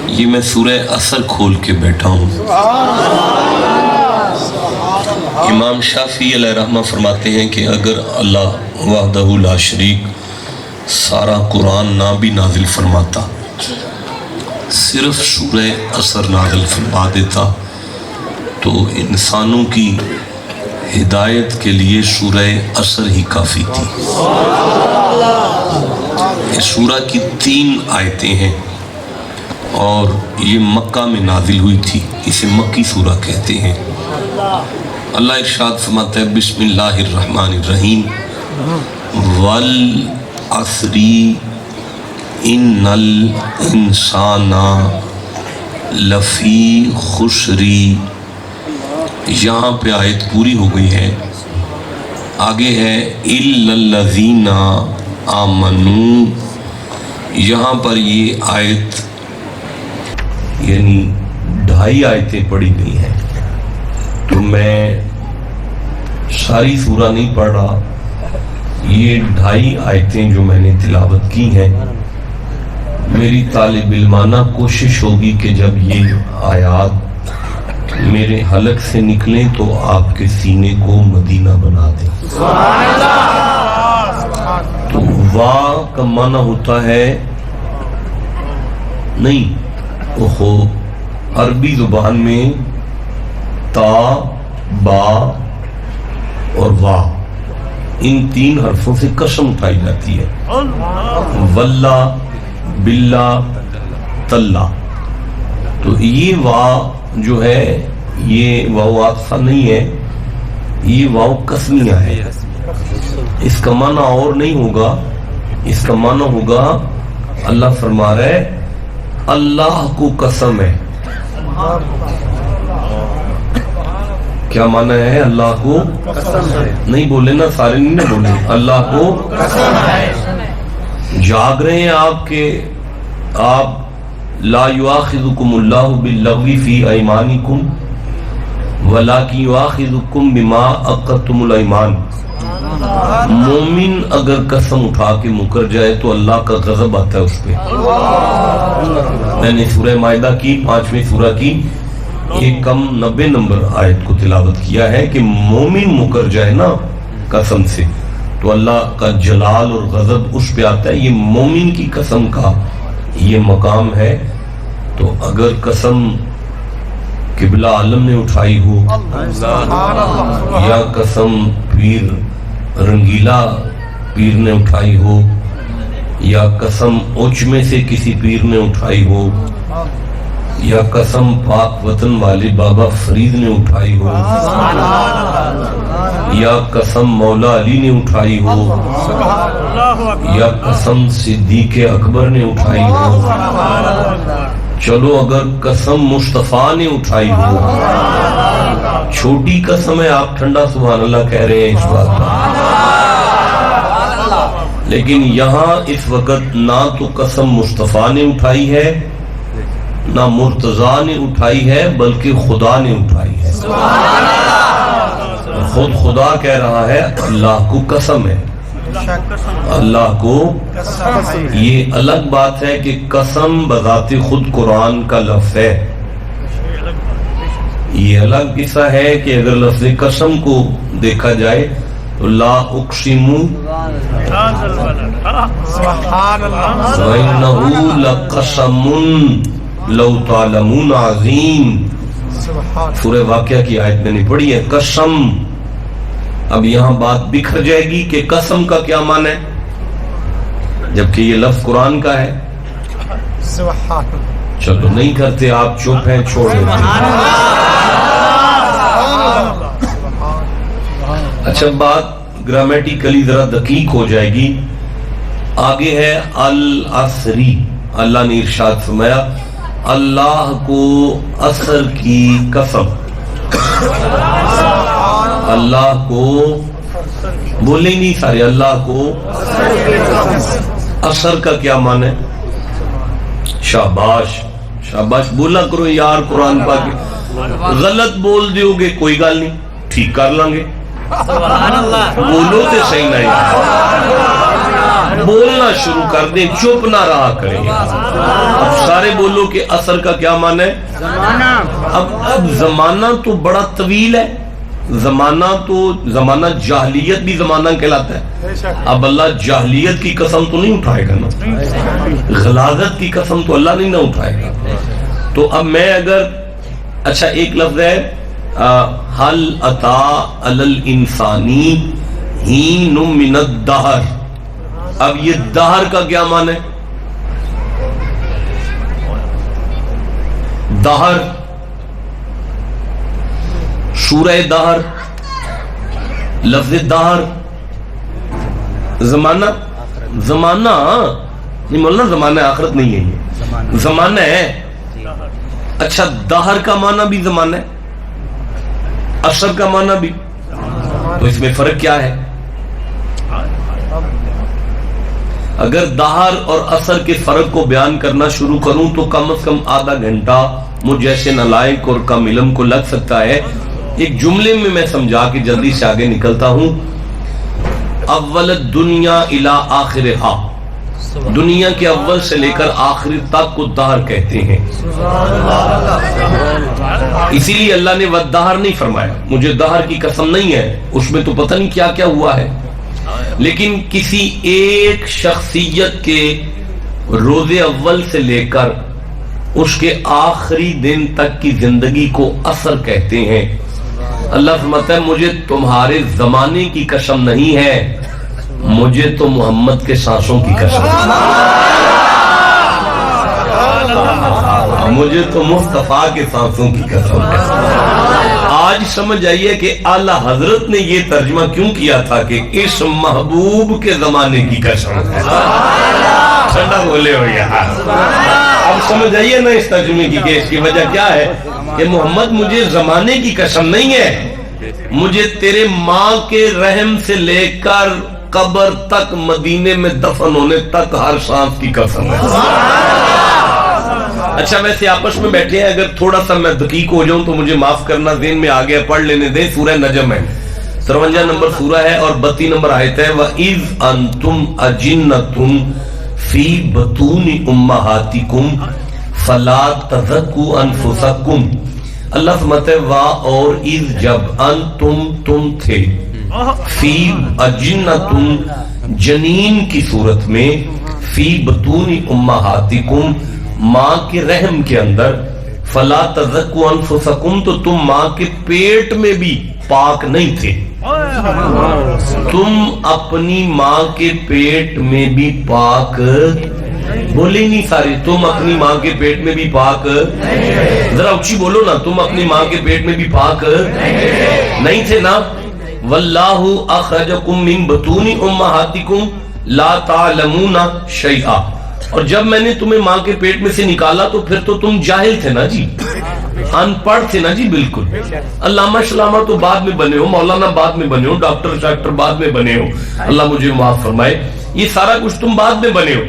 یہ میں سورہ عصر کھول کے بیٹھا ہوں۔ امام شافعی علیہ رحمہ فرماتے ہیں کہ اگر اللہ وحدہ لا شریک سارا قرآن نہ بھی نازل فرماتا، صرف سورہ عصر نازل فرما دیتا، تو انسانوں کی ہدایت کے لیے سورہ عصر ہی کافی تھی۔ اس سورہ کی 3 آیتیں ہیں اور یہ مکہ میں نازل ہوئی تھی، اسے مکی سورہ کہتے ہیں۔ اللہ ارشاد فرماتا ہے بسم اللہ الرحمن الرحیم والعصر ان الانسان لفی خسر۔ یہاں پہ آیت پوری ہو گئی ہے، آگے ہے الا الذین آمنوا۔ یہاں پر یہ آیت یعنی 2.5 آیتیں پڑھی گئی ہیں، تو میں ساری سورہ نہیں پڑھ رہا، یہ 2.5 آیتیں جو میں نے تلاوت کی ہیں، میری طالب علمانہ کوشش ہوگی کہ جب یہ آیات میرے حلق سے نکلیں تو آپ کے سینے کو مدینہ بنا دیں۔ تو وا کا معنی ہوتا ہے نہیں، اوہو عربی زبان میں تا، با اور وا، ان 3 حرفوں سے قسم اٹھائی جاتی ہے، واللہ، باللہ، تاللہ۔ تو یہ وا جو ہے یہ واو عاطفہ نہیں ہے، یہ واو قسمیہ ہے۔ اس کا معنی اور نہیں ہوگا، اس کا معنی ہوگا اللہ فرما رہا ہے اللہ کو قسم ہے۔ کیا معنی ہے؟ اللہ کو نہیں بولے نا، سارے نہیں بولے، اللہ کو جاگ رہے ہیں آپ کے، آپ لا یؤاخذکم اللہ باللغو فی ایمانکم ولکن یؤاخذکم بما عقدتم الایمان۔ مومن اگر قسم اٹھا کے مکر جائے تو اللہ کا غضب آتا ہے اس پہ۔ میں نے سورہ مائدہ کی 5ویں سورہ کی 90 نمبر آیت کو تلاوت کیا ہے کہ مومن مکر جائے نا قسم سے تو اللہ کا جلال اور غضب اس پہ آتا ہے۔ یہ مومن کی قسم کا یہ مقام ہے۔ تو اگر قسم قبلہ عالم نے اٹھائی ہو یا قسم پیر رنگیلا پیر نے اٹھائی ہو یا قسم اوچ میں سے کسی پیر نے اٹھائی ہو یا قسم پاک وطن والے بابا فرید نے اٹھائی ہو یا قسم مولا علی نے اٹھائی ہو یا قسم صدیق اکبر نے اٹھائی ہو، چلو اگر قسم مصطفیٰ نے اٹھائی ہو، چھوٹی قسم ہے، آپ ٹھنڈا سبحان اللہ کہہ رہے ہیں اس بات پر، لیکن یہاں اس وقت نہ تو قسم مصطفیٰ نے اٹھائی ہے نہ مرتضیٰ نے اٹھائی ہے، بلکہ خدا نے اٹھائی ہے۔ خود خدا کہہ رہا ہے اللہ کو قسم ہے، اللہ کو۔ یہ الگ بات ہے کہ قسم بذات خود قرآن کا لفظ ہے، یہ الگ قصہ ہے کہ اگر لفظ قسم کو دیکھا جائے تو لا اقسم وَإِنَّهُ لَقَسَمٌ لَوْ تَعْلَمُونَ عَظِيمٌ۔ سورہ واقعہ کی آیت میں نے پڑھی ہے قسم۔ اب یہاں بات بکھر جائے گی کہ قسم کا کیا معنی ہے جبکہ یہ لفظ قرآن کا ہے۔ چلو نہیں کرتے آپ، چپ ہیں، چھوڑ دیتے۔ اچھا بات گرامیٹیکلی ذرا دقیق ہو جائے گی۔ آگے ہے العصری، اللہ نے ارشاد فرمایا اللہ کو عصر کی قسم، اللہ کو بولے نہیں سارے، اللہ کو عصر کا کیا معنی ہے؟ شاباش شاباش، بولا کرو یار قرآن پاک۔ غلط بول دیو گے کوئی گل نہیں، ٹھیک کر لیں گے، بولو تے صحیح نہیں، بولنا شروع کر دیں، چپ نہ رہا کریں۔ اب سارے بولو کہ عصر کا کیا معنی ہے؟ اب زمانہ تو بڑا طویل ہے، زمانہ جاہلیت بھی زمانہ کہلاتا ہے۔ اب اللہ جاہلیت کی قسم تو نہیں اٹھائے گا نا، غلاظت کی قسم تو اللہ نہیں نہ اٹھائے گا۔ تو اب میں اگر اچھا ایک لفظ ہے حل اتا علی الانسانی حین من الدہر، اب یہ دہر کا کیا معنی ہے؟ دہر، سورہ دہر، لفظ دہر زمانہ نہیں مولانا، زمانہ آخرت نہیں ہے، یہ زمانہ ہے۔ اچھا دہر کا معنی بھی زمانہ ہے، عصر کا معنی بھی، تو اس میں فرق کیا ہے؟ اگر دہر اور عصر کے فرق کو بیان کرنا شروع کروں تو کم از کم آدھا گھنٹہ مجھ جیسے نالائق اور کم علم کو لگ سکتا ہے۔ ایک جملے میں میں سمجھا کے جلدی سے آگے نکلتا ہوں۔ اول الدنیا الی آخرہا، دنیا کے اول سے لے کر آخر تک کو دہر کہتے ہیں۔ اسی لیے اللہ نے والدہر نہیں فرمایا، مجھے دہر کی قسم نہیں ہے، اس میں تو پتہ نہیں کیا کیا ہوا ہے، لیکن کسی ایک شخصیت کے روز اول سے لے کر اس کے آخری دن تک کی زندگی کو عصر کہتے ہیں۔ اللہ فرماتا ہے مجھے تمہارے زمانے کی قسم نہیں ہے، مجھے تو محمد کے سانسوں کی قسم ہے، مجھے تو مصطفیٰ کے سانسوں کی قسم ہے۔ آج سمجھ آئیے کہ اعلیٰ حضرت نے یہ ترجمہ کیوں کیا تھا کہ اس محبوب کے زمانے کی قسم ہے۔ ٹھنڈا بولے ہو یار، اب سمجھ آئیے نا اس ترجمے کی کہ اس کی وجہ کیا ہے کہ محمد مجھے زمانے کی قسم نہیں ہے، مجھے تیرے ماں کے رحم سے لے کر قبر تک مدینے میں دفن ہونے تک ہر سانس کی قسم ہے۔ اچھا ویسے آپس میں بیٹھے ہیں، اگر تھوڑا سا میں دقیق ہو جاؤں تو مجھے معاف کرنا، ذہن میں آگے پڑھ لینے دیں۔ سورہ نجم ہے، 53 نمبر سورہ ہے اور 32 نمبر آیت ہے۔ وَإِذْ أَنْتُمْ أَجِنَّةٌ فِي بُطُونِ أُمَّهَاتِكُمْ فَلَا تَزَكُّوا أَنفُسَكُمْ، اللہ فرماتا ہے وا اور اذ جب تم تھے، فی اجنتم جنین کی صورت میں، فی بطون امہاتکم ماں کے رحم کے اندر، فلا تزکوا انفسکم تو تم ماں کے پیٹ میں بھی پاک نہیں تھے، تم اپنی ماں کے پیٹ میں بھی پاک، بولے نہیں سارے، تم اپنی ماں کے پیٹ میں بھی پاک، ذرا اچھی بولو نا، تم اپنی ماں کے پیٹ میں بھی پاک نہیں تھے نا۔ واللہ اخرجکم من بطون امہاتکم لا تعلمون شیئا، اور جب میں نے تمہیں ماں کے پیٹ میں سے نکالا تو پھر تو تم جاہل تھے نا جی، ان پڑھ تھے نا جی، بالکل۔ علامہ شلامہ تو بعد میں بنے ہو، مولانا بعد میں بنے ہو، ڈاکٹر بعد میں بنے ہو، اللہ مجھے معاف فرمائے، یہ سارا کچھ تم بعد میں بنے ہو،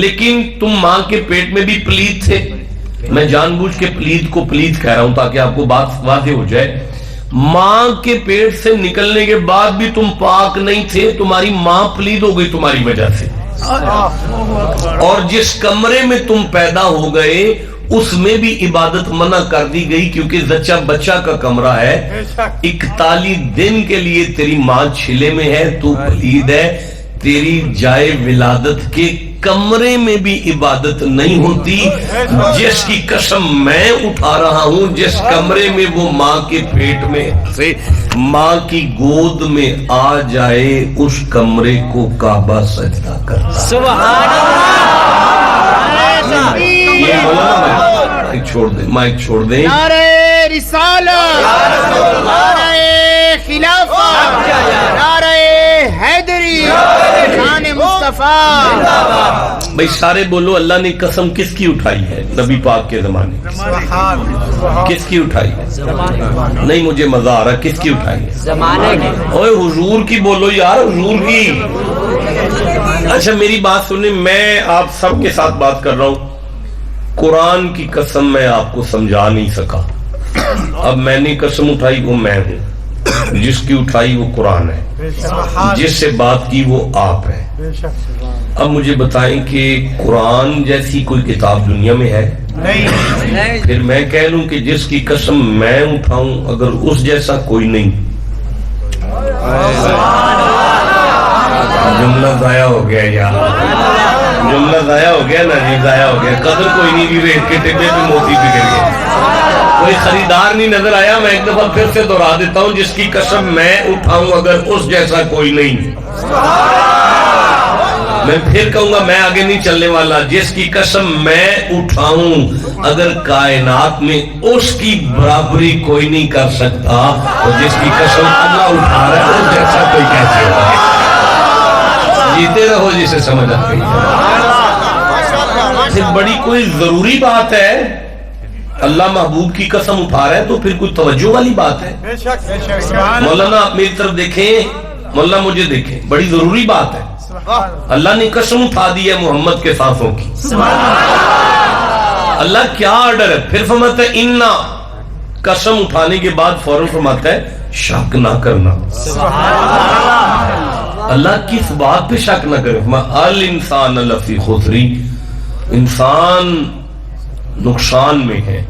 لیکن تم ماں کے پیٹ میں بھی پلید تھے۔ میں جان بوجھ کے پلید کو پلید کہہ رہا ہوں تاکہ آپ کو بات واضح ہو جائے۔ ماں کے پیٹ سے نکلنے کے بعد بھی تم پاک نہیں تھے، تمہاری ماں پلید ہو گئی تمہاری وجہ سے، اور جس کمرے میں تم پیدا ہو گئے اس میں بھی عبادت منع کر دی گئی، کیونکہ زچہ بچہ کا کمرہ ہے، 41 دن کے لیے تیری ماں چھلے میں ہے، تو پلید ہے، تیری جائے ولادت کے کمرے میں بھی عبادت نہیں ہوتی، جس کی قسم میں اٹھا رہا ہوں، جس کمرے میں وہ ماں کے پیٹ میں سے ماں کی گود میں آ جائے اس کمرے کو کعبہ سجدہ کرتا۔ سبحان اللہ، یہ مائک چھوڑ دیں، مائک چھوڑ دیں۔ نعرہ رسالت، نعرہ خلافت، نعرہ حیدری، شان مصطفیٰ۔ بھئی سارے بولو اللہ نے قسم کس کی اٹھائی ہے؟ نبی پاک کے زمانے کس کی اٹھائی ہے؟ نہیں مجھے مزہ آ رہا، کس کی اٹھائی ہے؟ زمانے کی، اوے حضور کی بولو یار، حضور کی۔ اچھا میری بات سنیں، میں آپ سب کے ساتھ بات کر رہا ہوں، قرآن کی قسم میں آپ کو سمجھا نہیں سکا، اب میں نے قسم اٹھائی وہ میں ہوں، جس کی اٹھائی وہ قرآن ہے، جس سے بات کی وہ آپ ہے۔ اب مجھے بتائیں کہ قرآن جیسی کوئی کتاب دنیا میں ہے؟ نہیں. پھر میں کہہ لوں کہ جس کی قسم میں اٹھاؤں اگر اس جیسا کوئی نہیں، جملہ ضائع ہو گیا یار، جملہ ضائع ہو گیا نا جی، ضائع ہو گیا، قدر کوئی نہیں دی، ریت کے ٹبے پہ موتی بگڑ گیا، کوئی خریدار نہیں نظر آیا۔ میں ایک دفعہ پھر سے دہرا دیتا ہوں، جس کی قسم میں اٹھاؤں اگر اس جیسا کوئی نہیں، میں پھر کہوں گا میں آگے نہیں چلنے والا، جس کی قسم میں اٹھاؤں اگر کائنات میں اس کی برابری کوئی نہیں کر سکتا، اور جس کی قسم اللہ اٹھا رہا ہے اس جیسا کوئی کیسے ہوگا؟ جیتے رہو جسے سمجھ آتی ہے۔ بڑی کوئی ضروری بات ہے، اللہ محبوب کی قسم اٹھا رہا ہے تو پھر کوئی توجہ والی بات ہے۔ مولانا آپ میری طرف دیکھیں، مولانا مجھے دیکھیں، بڑی ضروری بات ہے۔ اللہ نے قسم اٹھا دی ہے محمد کے سانسوں کی۔ اللہ کیا آرڈر ہے؟ پھر فرماتا ہے اِنَّا، قسم اٹھانے کے بعد فوراً فرماتا ہے شک نہ کرنا۔ اللہ کس بات پہ شک نہ کرے؟ الانسان لفی خسر، انسان نقصان میں ہے،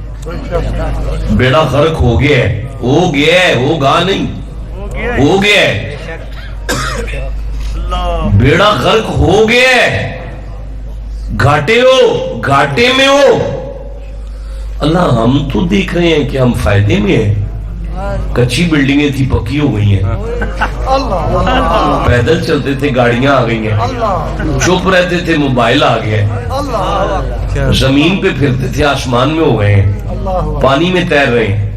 بیڑا غرق ہو گیا ہے، ہو گیا ہے، ہوگا نہیں، ہو گیا ہے، بیڑا غرق ہو گیا ہے، گھاٹے ہو، گھاٹے میں ہو۔ اللہ ہم تو دیکھ رہے ہیں کہ ہم فائدے میں ہیں، کچی بلڈنگیں تھی پکی ہو گئی ہیں، پیدل چلتے تھے گاڑیاں آ گئی ہیں، چپ رہتے تھے موبائل آ گیا، زمین پہ پھرتے تھے آسمان میں ہو گئے ہیں، پانی میں تیر رہے ہیں۔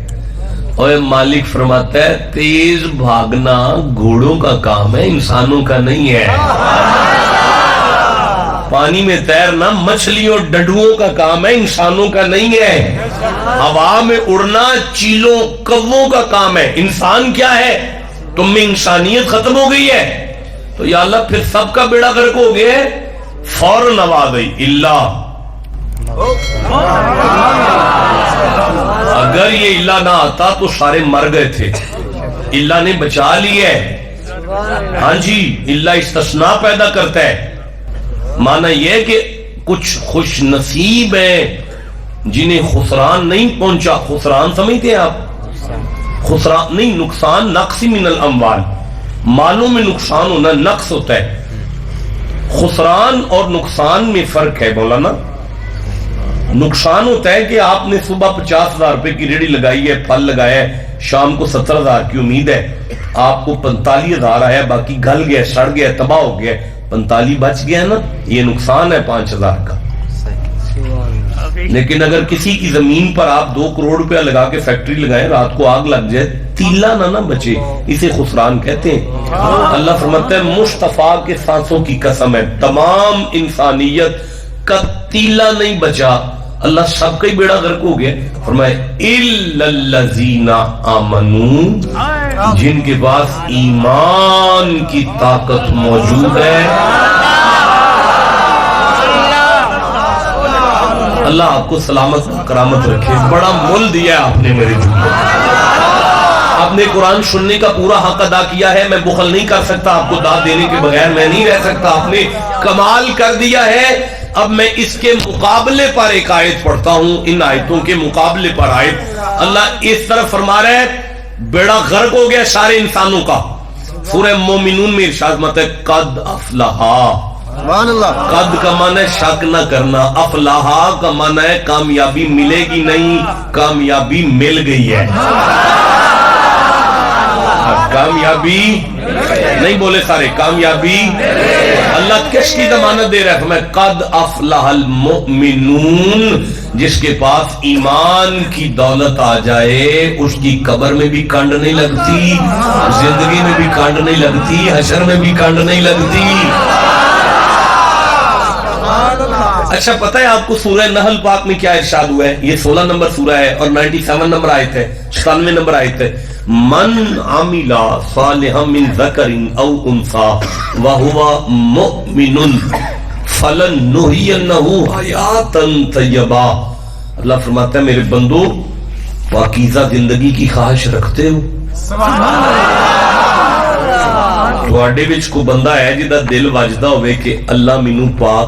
اور مالک فرماتا ہے تیز بھاگنا گھوڑوں کا کام ہے، انسانوں کا نہیں ہے۔ پانی میں تیرنا مچھلیوں ڈڈوؤں کا کام ہے، انسانوں کا نہیں ہے۔ ہوا میں اڑنا چیلوں کووں کا کام ہے، انسان کیا ہے؟ تم میں انسانیت ختم ہو گئی ہے۔ تو یا اللہ پھر سب کا بیڑا غرق ہو گیا ہے، فوراً آواز آئی اللہ، اگر یہ اللہ نہ آتا تو سارے مر گئے تھے، اللہ نے بچا لی ہے۔ ہاں جی، اللہ استثناء پیدا کرتا ہے۔ معنی یہ کہ کچھ خوش نصیب ہیں جنہیں خسران نہیں پہنچا۔ خسران سمجھتے ہیں آپ؟ خسران نہیں، نقصان، نقص من الاموال، مالوں میں نقصان ہونا نقص ہوتا ہے۔ خسران اور نقصان میں فرق ہے مولانا۔ نقصان ہوتا ہے کہ آپ نے صبح 50,000 روپے کی ریڑھی لگائی ہے، پھل لگایا ہے، شام کو 70,000 کی امید ہے، آپ کو 45,000 آیا، باقی گل گیا، سڑ گیا، تباہ ہو گیا، 45 بچ گیا نا، یہ نقصان ہے 5,000 کا۔ لیکن اگر کسی کی زمین پر آپ 2 کروڑ روپیہ لگا کے فیکٹری لگائیں، رات کو آگ لگ جائے، تیلا نہ بچے، اسے خسران کہتے ہیں۔ اللہ فرماتا ہے مصطفیٰ کے سانسوں کی قسم ہے، تمام انسانیت کا تیلا نہیں بچا، اللہ سب کا ہی بیڑا غرق ہو گیا۔ فرمائے اِلَّا الَّذِينَ آمَنُوا، جن کے پاس ایمان کی طاقت موجود ہے۔ اللہ آپ کو سلامت کرامت رکھے، بڑا مول دیا ہے آپ نے میرے جملے، آپ نے قرآن سننے کا پورا حق ادا کیا ہے، میں بخل نہیں کر سکتا، آپ کو داد دینے کے بغیر میں نہیں رہ سکتا، آپ نے کمال کر دیا ہے۔ اب میں اس کے مقابلے پر ایک آیت پڑھتا ہوں، ان آیتوں کے مقابلے پر آیت اللہ اس طرح فرما رہا ہے، بیڑا غرق ہو گیا سارے انسانوں کا۔ سورہ مومنون میں ارشاد مت ہے قد افلحا، قد کا معنی ہے شک نہ کرنا، افلحا کا معنی ہے کامیابی ملے گی نہیں، کامیابی مل گئی ہے۔ کامیابی نہیں بولے سارے، کامیابی اللہ کس کی ضمانت دے رہا ہے؟ میں قد افلح المؤمنون، جس کے پاس ایمان کی دولت آ جائے اس کی قبر میں بھی کنڈ نہیں لگتی، زندگی میں بھی کنڈ نہیں لگتی، حشر میں بھی کنڈ نہیں لگتی۔ اچھا پتہ ہے آپ کو سورہ نحل پاک میں کیا ارشاد ہوا ہے؟ یہ 16 نمبر سورہ ہے اور 97 نمبر آیت ہے، 97 نمبر آیت ہے، من عمل صالحا من ذکر او انثى وهو مؤمن فلنحینہ حیاتا طیبہ۔ اللہ فرماتا ہے میرے بندو پاکیزہ زندگی کی خواہش رکھتے ہو؟ ਤੁਹਾਡੇ ਵਿੱਚ ਕੋਈ ਬੰਦਾ ਹੈ ਜਿਹਦਾ ਦਿਲ ਵੱਜਦਾ ਹੋਵੇ ਕਿ ਅੱਲਾ ਮੈਨੂੰ ਪਾਕ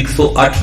108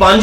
5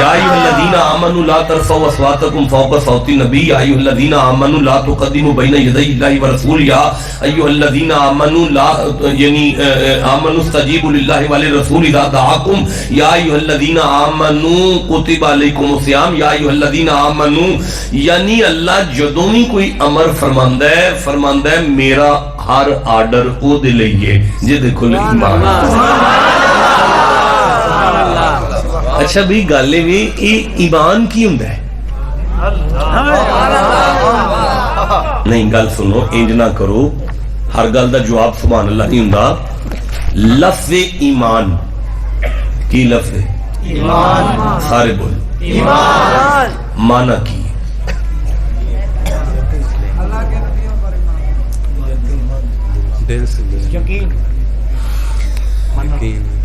یا ایھا الذین آمنوا لا ترفعوا اصواتکم فوق صوت النبی یا ایھا الذین آمنوا لا تقدموا بین یدی اللہ ورسولہ یا ایھا الذین آمنوا لا یعنی آمنوا استجیبوا للہ وللرسول اذا دعاکم یا ایھا الذین آمنوا کتب علیکم الصیام یا ایھا الذین آمنوا، یعنی اللہ جدوں بھی کوئی امر فرماندا ہے میرا ہر آرڈر او دے لئیے جے دیکھو ایمان۔ اچھا بھی گالے بھی ایمان کی ہوں ہے نہیں، گل سنو انج نہ کرو، ہر گل دا جواب سبحان اللہ نہیں ہوں۔ لفظ ایمان کی لفظ ایمان، سارے بول ایمان معنی کی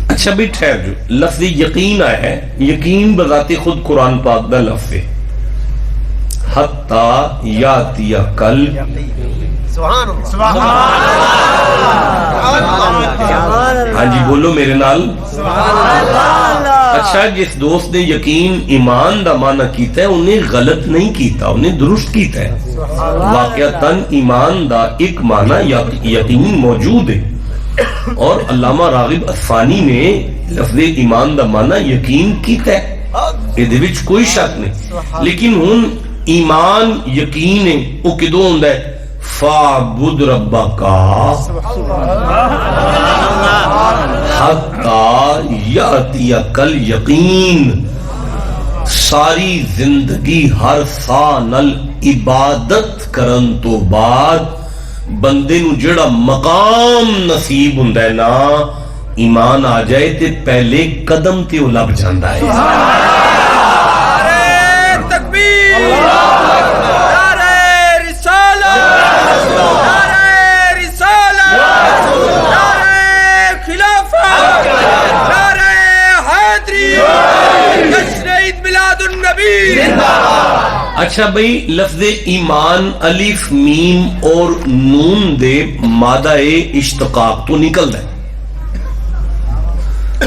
اچھا بھی ٹھہر جو لفظ یقین آیا ہے، یقین بذات خود قرآن پاک دا لفظ ہے، حتی یاتی کل سبحان ہاں جی بولو میرے نال اچھا جس دوست نے یقین ایمان دا معنی کیتا ہے انہیں غلط نہیں کیتا، انہیں درست کیتا ہے۔ واقعتاً ایمان دا ایک معنی یقین موجود ہے، اور علامہ راغب اصفہانی نے لفظ ایمان دا معنی یقین کیتا ہے، یہ وچ کوئی شک نہیں۔ لیکن ہن ایمان یقین ہے وہ کدوں ہوندا ہے؟ فَاعْبُدْ رَبَّكَ حَتَّى يَأْتِيَكَ الْيَقِينُ، ساری زندگی ہر سا نل عبادت کرن تو بعد بندے نو جڑا مقام نصیب ہوندا ہے نا، ایمان آ جائے تے پہلے قدم تے وہ لب جاندا ہے۔ اچھا بھئی لفظ ایمان الف میم اور نون دے مادہ اشتقاق تو نکل ہے،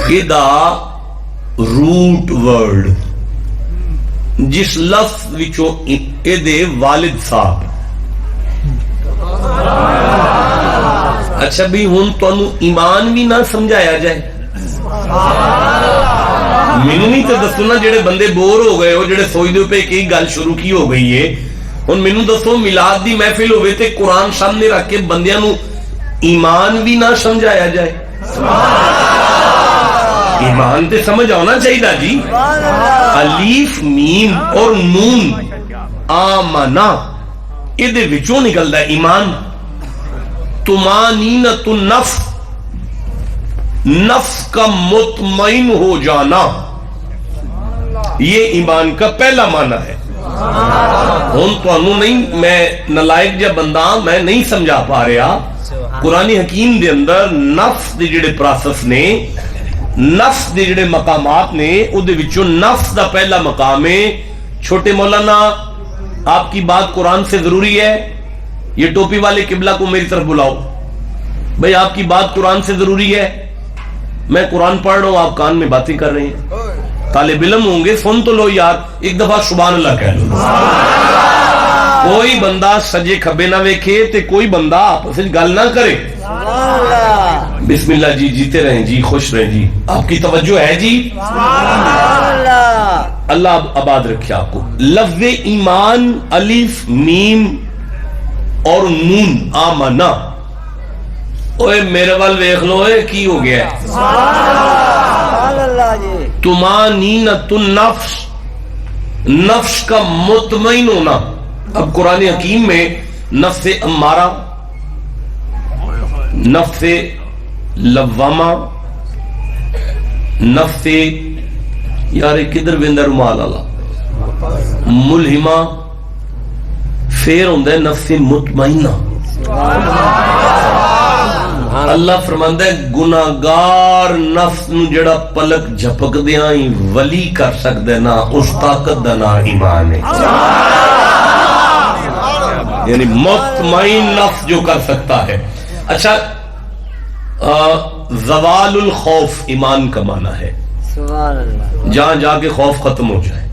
یہ دا روٹ ورڈ جس لفظ وچوں اے دے والد صاحب۔ اچھا بھی ہن تانوں ایمان بھی نہ سمجھایا جائے، مینوں نہیں تے دسو نا جڑے بندے بور ہو گئے ہو، جڑے سوچ دے پے کہ گل شروع کی ہو گئی ہے، ہن مینوں دسو میلاد دی محفل ہوے تے قرآن سامنے رکھ کے بندیاں نو ایمان بھی نہ سمجھایا جائے؟ ایمان تے سمجھ آنا چاہیے جی۔ الف میم اور نون آمنا اے دے وچوں نکلدا ہے ایمان۔ طمانینۃ النفس، نفس کا مطمئن ہو جانا، یہ ایمان کا پہلا معنی ہے۔ ہن تانوں نہیں، میں نالائق جا بندہ میں نہیں سمجھا پا رہا، قرآن حکیم دے اندر نفس دے جڑے پروسیس نے، نفس دے جڑے مقامات نے، او دے وچوں نفس دا پہلا مقام ہے۔ چھوٹے مولانا آپ کی بات قرآن سے ضروری ہے، یہ ٹوپی والے قبلہ کو میری طرف بلاؤ، بھئی آپ کی بات قرآن سے ضروری ہے، میں قرآن پڑھ رہا ہوں آپ کان میں باتیں کر رہے ہیں، طالب علم ہوں گے سن تو لو یار، ایک دفعہ سبحان اللہ کہہ لو۔ کوئی بندہ سجے کھبے نہ ویکھے تے کوئی بندہ آپس میں گل نہ کرے۔ بسم اللہ جی، جیتے رہیں جی، خوش رہیں جی، آپ کی توجہ ہے جی، اللہ آباد رکھے آپ کو۔ لفظ ایمان الف میم اور نون آمنا، اوے میرے وال ویکھ لو اے کی ہو گیا ہے؟ طمانینۃ النفس، نفس کا مطمئن ہونا۔ اب قرآن حکیم میں نفس امارہ، نفس لوامہ، نفس یار کدھر ویندا رومال والا، ملہمہ، پھر ہوندا ہے نفس مطمئنہ۔ اللہ فرماندا ہے گناہگار نفس نو جڑا پلک جھپک دیاں ہی ولی کر سکدا ہے نا، اس طاقت دا نا ایمان ہے، یعنی مطمئن نفس جو کر سکتا ہے۔ اچھا زوال الخوف ایمان کا معنی ہے، جہاں جا کے خوف ختم ہو جائے,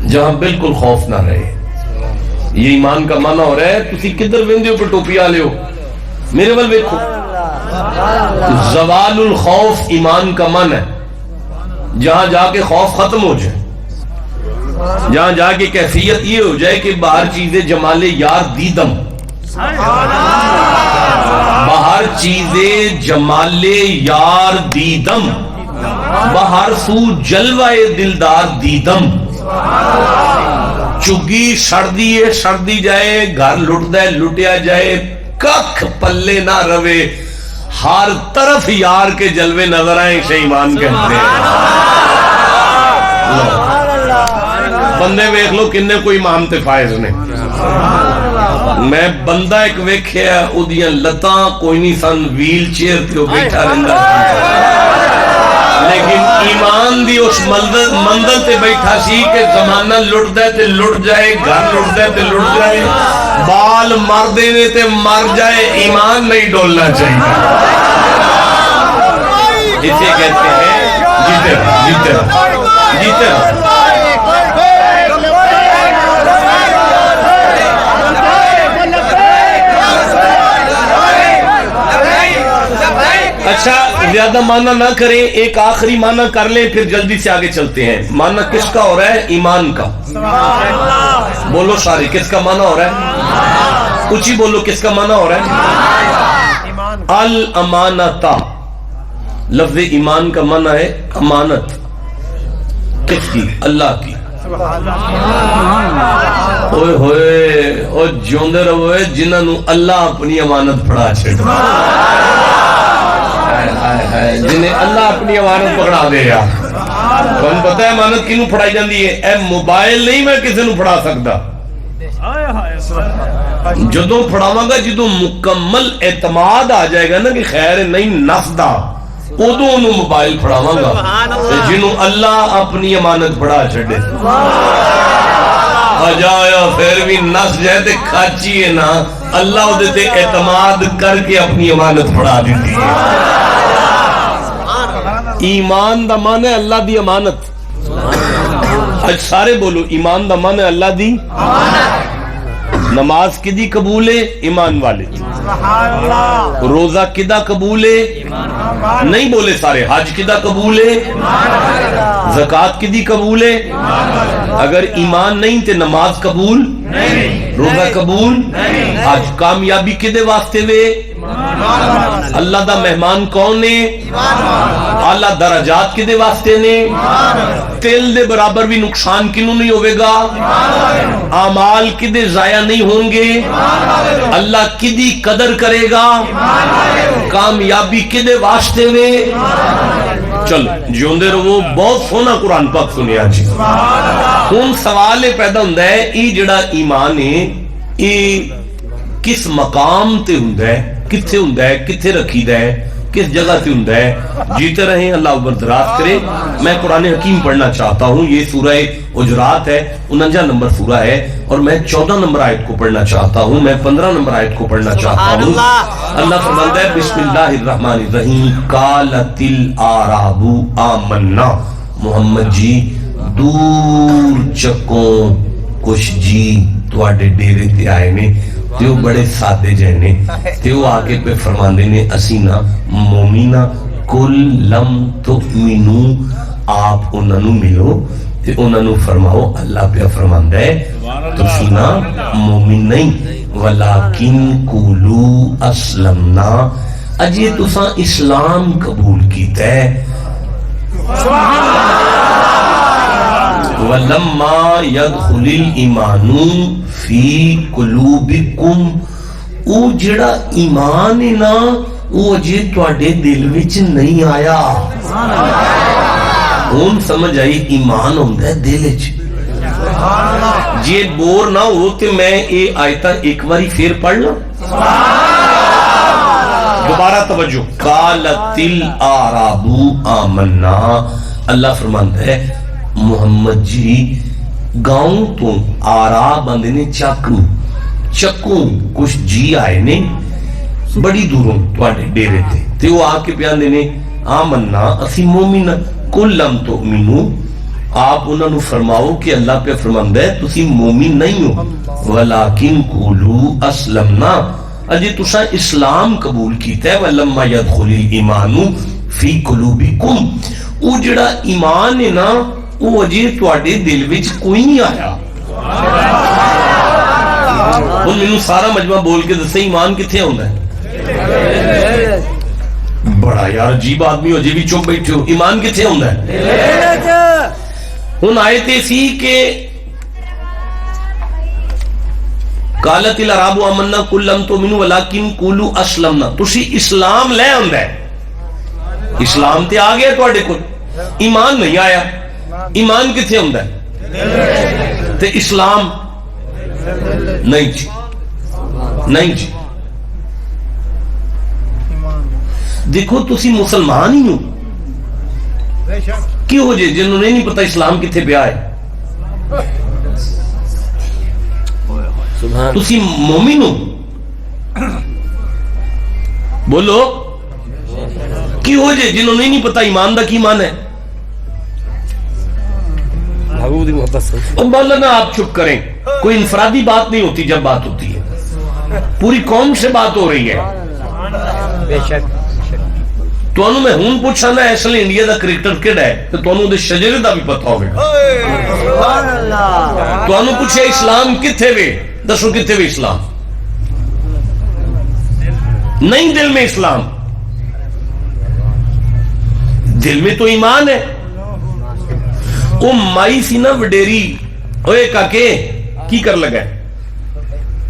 جہاں بالکل خوف نہ رہے. یہ ایمان کا معنی ہو رہا ہے. تسی کدھر ویندے ہو پہ ٹوپی والے ہو, میرے ول ویکھو. زوال الخوف ایمان کا معنی ہے, جہاں جا کے خوف ختم ہو جائے, جہاں جا کے کیفیت یہ ہو جائے کہ باہر چیزیں جمال یار دیدم, باہر چیزیں جمال یار دیدم, باہر سو جلوائے دلدار دیدم. چگی سردی جائے, گھر لٹ دے لٹیا جائے, ککھ پلے نہ روے, ہر طرف یار کے جلوے نظر آئیں, اسے ایمان کہتے ہیں. بندے ویکھ لو کنے کوئی امام تے فائز نے. میں بندہ ایک ویکھیا اودیاں لتاں کوئی نہیں سن, ویل چیئر تے بیٹھا رہندا, لیکن ایمان دی اس منزل تے بیٹھا سی کہ زمانہ لٹ دے تے لٹ جائے, گھر لٹ دے تے لٹ جائے, بال مر دینے تے مر جائے, ایمان نہیں ڈولنا چاہیے. جسے کہتے ہیں جیتے اچھا زیادہ معنی نہ کریں, ایک آخری معنی کر لیں پھر جلدی سے آگے چلتے ہیں. معنی کس کا ہو رہا ہے؟ ایمان کا. بولو سارے, کس کا معنی ہو رہا ہے؟ کچھ ہی بولو, کس کا معنی ہو رہا ہے؟ الامانتا. لفظ ایمان کا معنی ہے امانت. کس کی؟ اللہ کی. اوئے ہوئے او جوندے رہو جنہاں نو اللہ اپنی امانت پڑھا چھڑا, جنہیں اللہ اپنی امانت پکڑا دے. یار کون پتہ ہے امانت کینوں پڑھائی جاندی ہے؟ اے موبائل نہیں میں کسی نو پڑھا سکتا. جدوں پڑھاواں گا جدوں مکمل اعتماد آ جائے گا نا کہ خیر نہیں نفس دا, ادوں انہوں موبائل پڑھاواں گا جنہوں اللہ اپنی امانت پڑھا چھڑے. اجایا پھر بھی نس جائے تے کھاچی ہے نا, اللہ دے تے اعتماد کر کے اپنی امانت پڑھا دیتی ہے. ایمان دا معنی ہے اللہ دی امانت. اج سارے بولو, ایمان دا معنی ہے اللہ دی نماز کدی قبول ہے؟ ایمان والے. روزہ کدا قبول ہے؟ نہیں بولے سارے. حج کدا قبول ہے؟ زکات کدی قبول ہے؟ اگر ایمان نہیں تے نماز قبول, روزہ قبول, حج. کامیابی کدے واسطے وے؟ اللہ دا مہمان کون نے؟ اعلیٰ درجات کدے واسطے نے؟ تیل دے برابر بھی نقصان کنوں نہیں ہوئے گا, اعمال کدے ضائع نہیں ہوں گے, اللہ کدی قدر کرے گا, کامیابی کدے واسطے میں. چلو جوندے رہو, بہت سونا قرآن پاک سنیا جی. ہن سوال پیدا ہوندا ہے ای جڑا ایمان ہے ای کس مقام تے ہوندا ہے, کتھے ہوندا ہے, کتھے رکھیدا ہے, کس جگہ تے ہوندا ہے؟ جیتے رہیں, اللہ اوپر دراز کرے. میں قرآن حکیم پڑھنا چاہتا ہوں. یہ سورہ حجرات ہے, 49 نمبر سورہ ہے, اور میں 14 نمبر آیت کو پڑھنا چاہتا ہوں, میں 15 نمبر آیت کو پڑھنا چاہتا ہوں. اللہ فرماتا ہے بسم اللہ الرحمن الرحیم, قالت الاعراب آمنا. محمد جی دور چکوں کچھ جی تواڈے ڈیرے تے آئے نے, تے وہ بڑے سادے جہنے, تے وہ آگے پہ فرماندے نے اسینا مومنہ کل لم تؤمنو, آپ انہوں نے ملو تے انہوں نے فرماؤ. اللہ پہ فرماندہ ہے تسینا مومن نہیں, ولیکن قولو اسلمنا, اجے تساں اسلام قبول کیتا ہے. وَلَمَّا يَدْخُلِ الْإِيمَانُ فِي قُلُوبِكُمْ, او جڑا ایمان ہے نا وہ اجے تواڈے دل وچ نہیں آیا. ہن سمجھ آئی ایمان ہوندا ہے دل وچ. جے بور نہ ہو تے میں اے آیتاں ایک باری پھر پڑھ لوں. دوبارہ توجہ. قالت الاعراب آمنا, اللہ فرماندا ہے محمد جی گاؤں تو آراب بندے نے چکوں کچھ جی آئے نے بڑی دوروں تواڈے ڈیرے تے, تے وہ آ کے بیان دینے آمنا اسی مومن قل لم تؤمنو آپ انہوں نے فرماؤ کہ اللہ پہ فرماندا ہے تسی مومن نہیں ہو ولیکن قولوا اسلمنا اجے تساں اسلام قبول کیتا ہے ولما يدخل الایمان فی قلوبکم او جڑا ایمان ہے نا وہ اجے تواڈے دل وچ کوئی نہیں آیا ان میں سارا مجمع بول کے دسے ایمان کتھے ہوندا ہے بڑا یار عجیب آدمی ہو جی بھی چپ بیٹھے ہو ایمان کتھے ہوندا ہے ہن آیت سی کہ قالت العرب آمنا قل لم تؤمنوا ولكن قولوا اسلمنا تسی اسلام لے آندا ہے اسلام تے آ گیا تواڈے کول ایمان نہیں آیا ایمان کتھے ہوندا ہے تے اسلام نہیں جی نہیں جی دیکھو تسی مسلمان ہی ہو کیوں ہو جے جنہوں نے نہیں پتا اسلام کتھے پیا ہے تسی مومن ہو بولو کیوں ہو جے جنہوں نے نہیں پتا ایمان دا کی مان ہے اب مولانا آپ چپ کریں کوئی انفرادی بات نہیں ہوتی جب بات ہوتی ہے پوری قوم سے بات ہو رہی ہے بے شک تو انہوں میں ہون پوچھا نا اس لئے انڈیا دا کرکٹر کڑ ہے تو انہوں دے شجرے دا بھی پتہ ہوگا تو انہوں پوچھے اسلام کتھے وے دسو کتھے وے اسلام نہیں دل میں اسلام دل میں تو ایمان ہے وہ مائی سی نا وڈیری اوے کاکے کی کر لگا ہے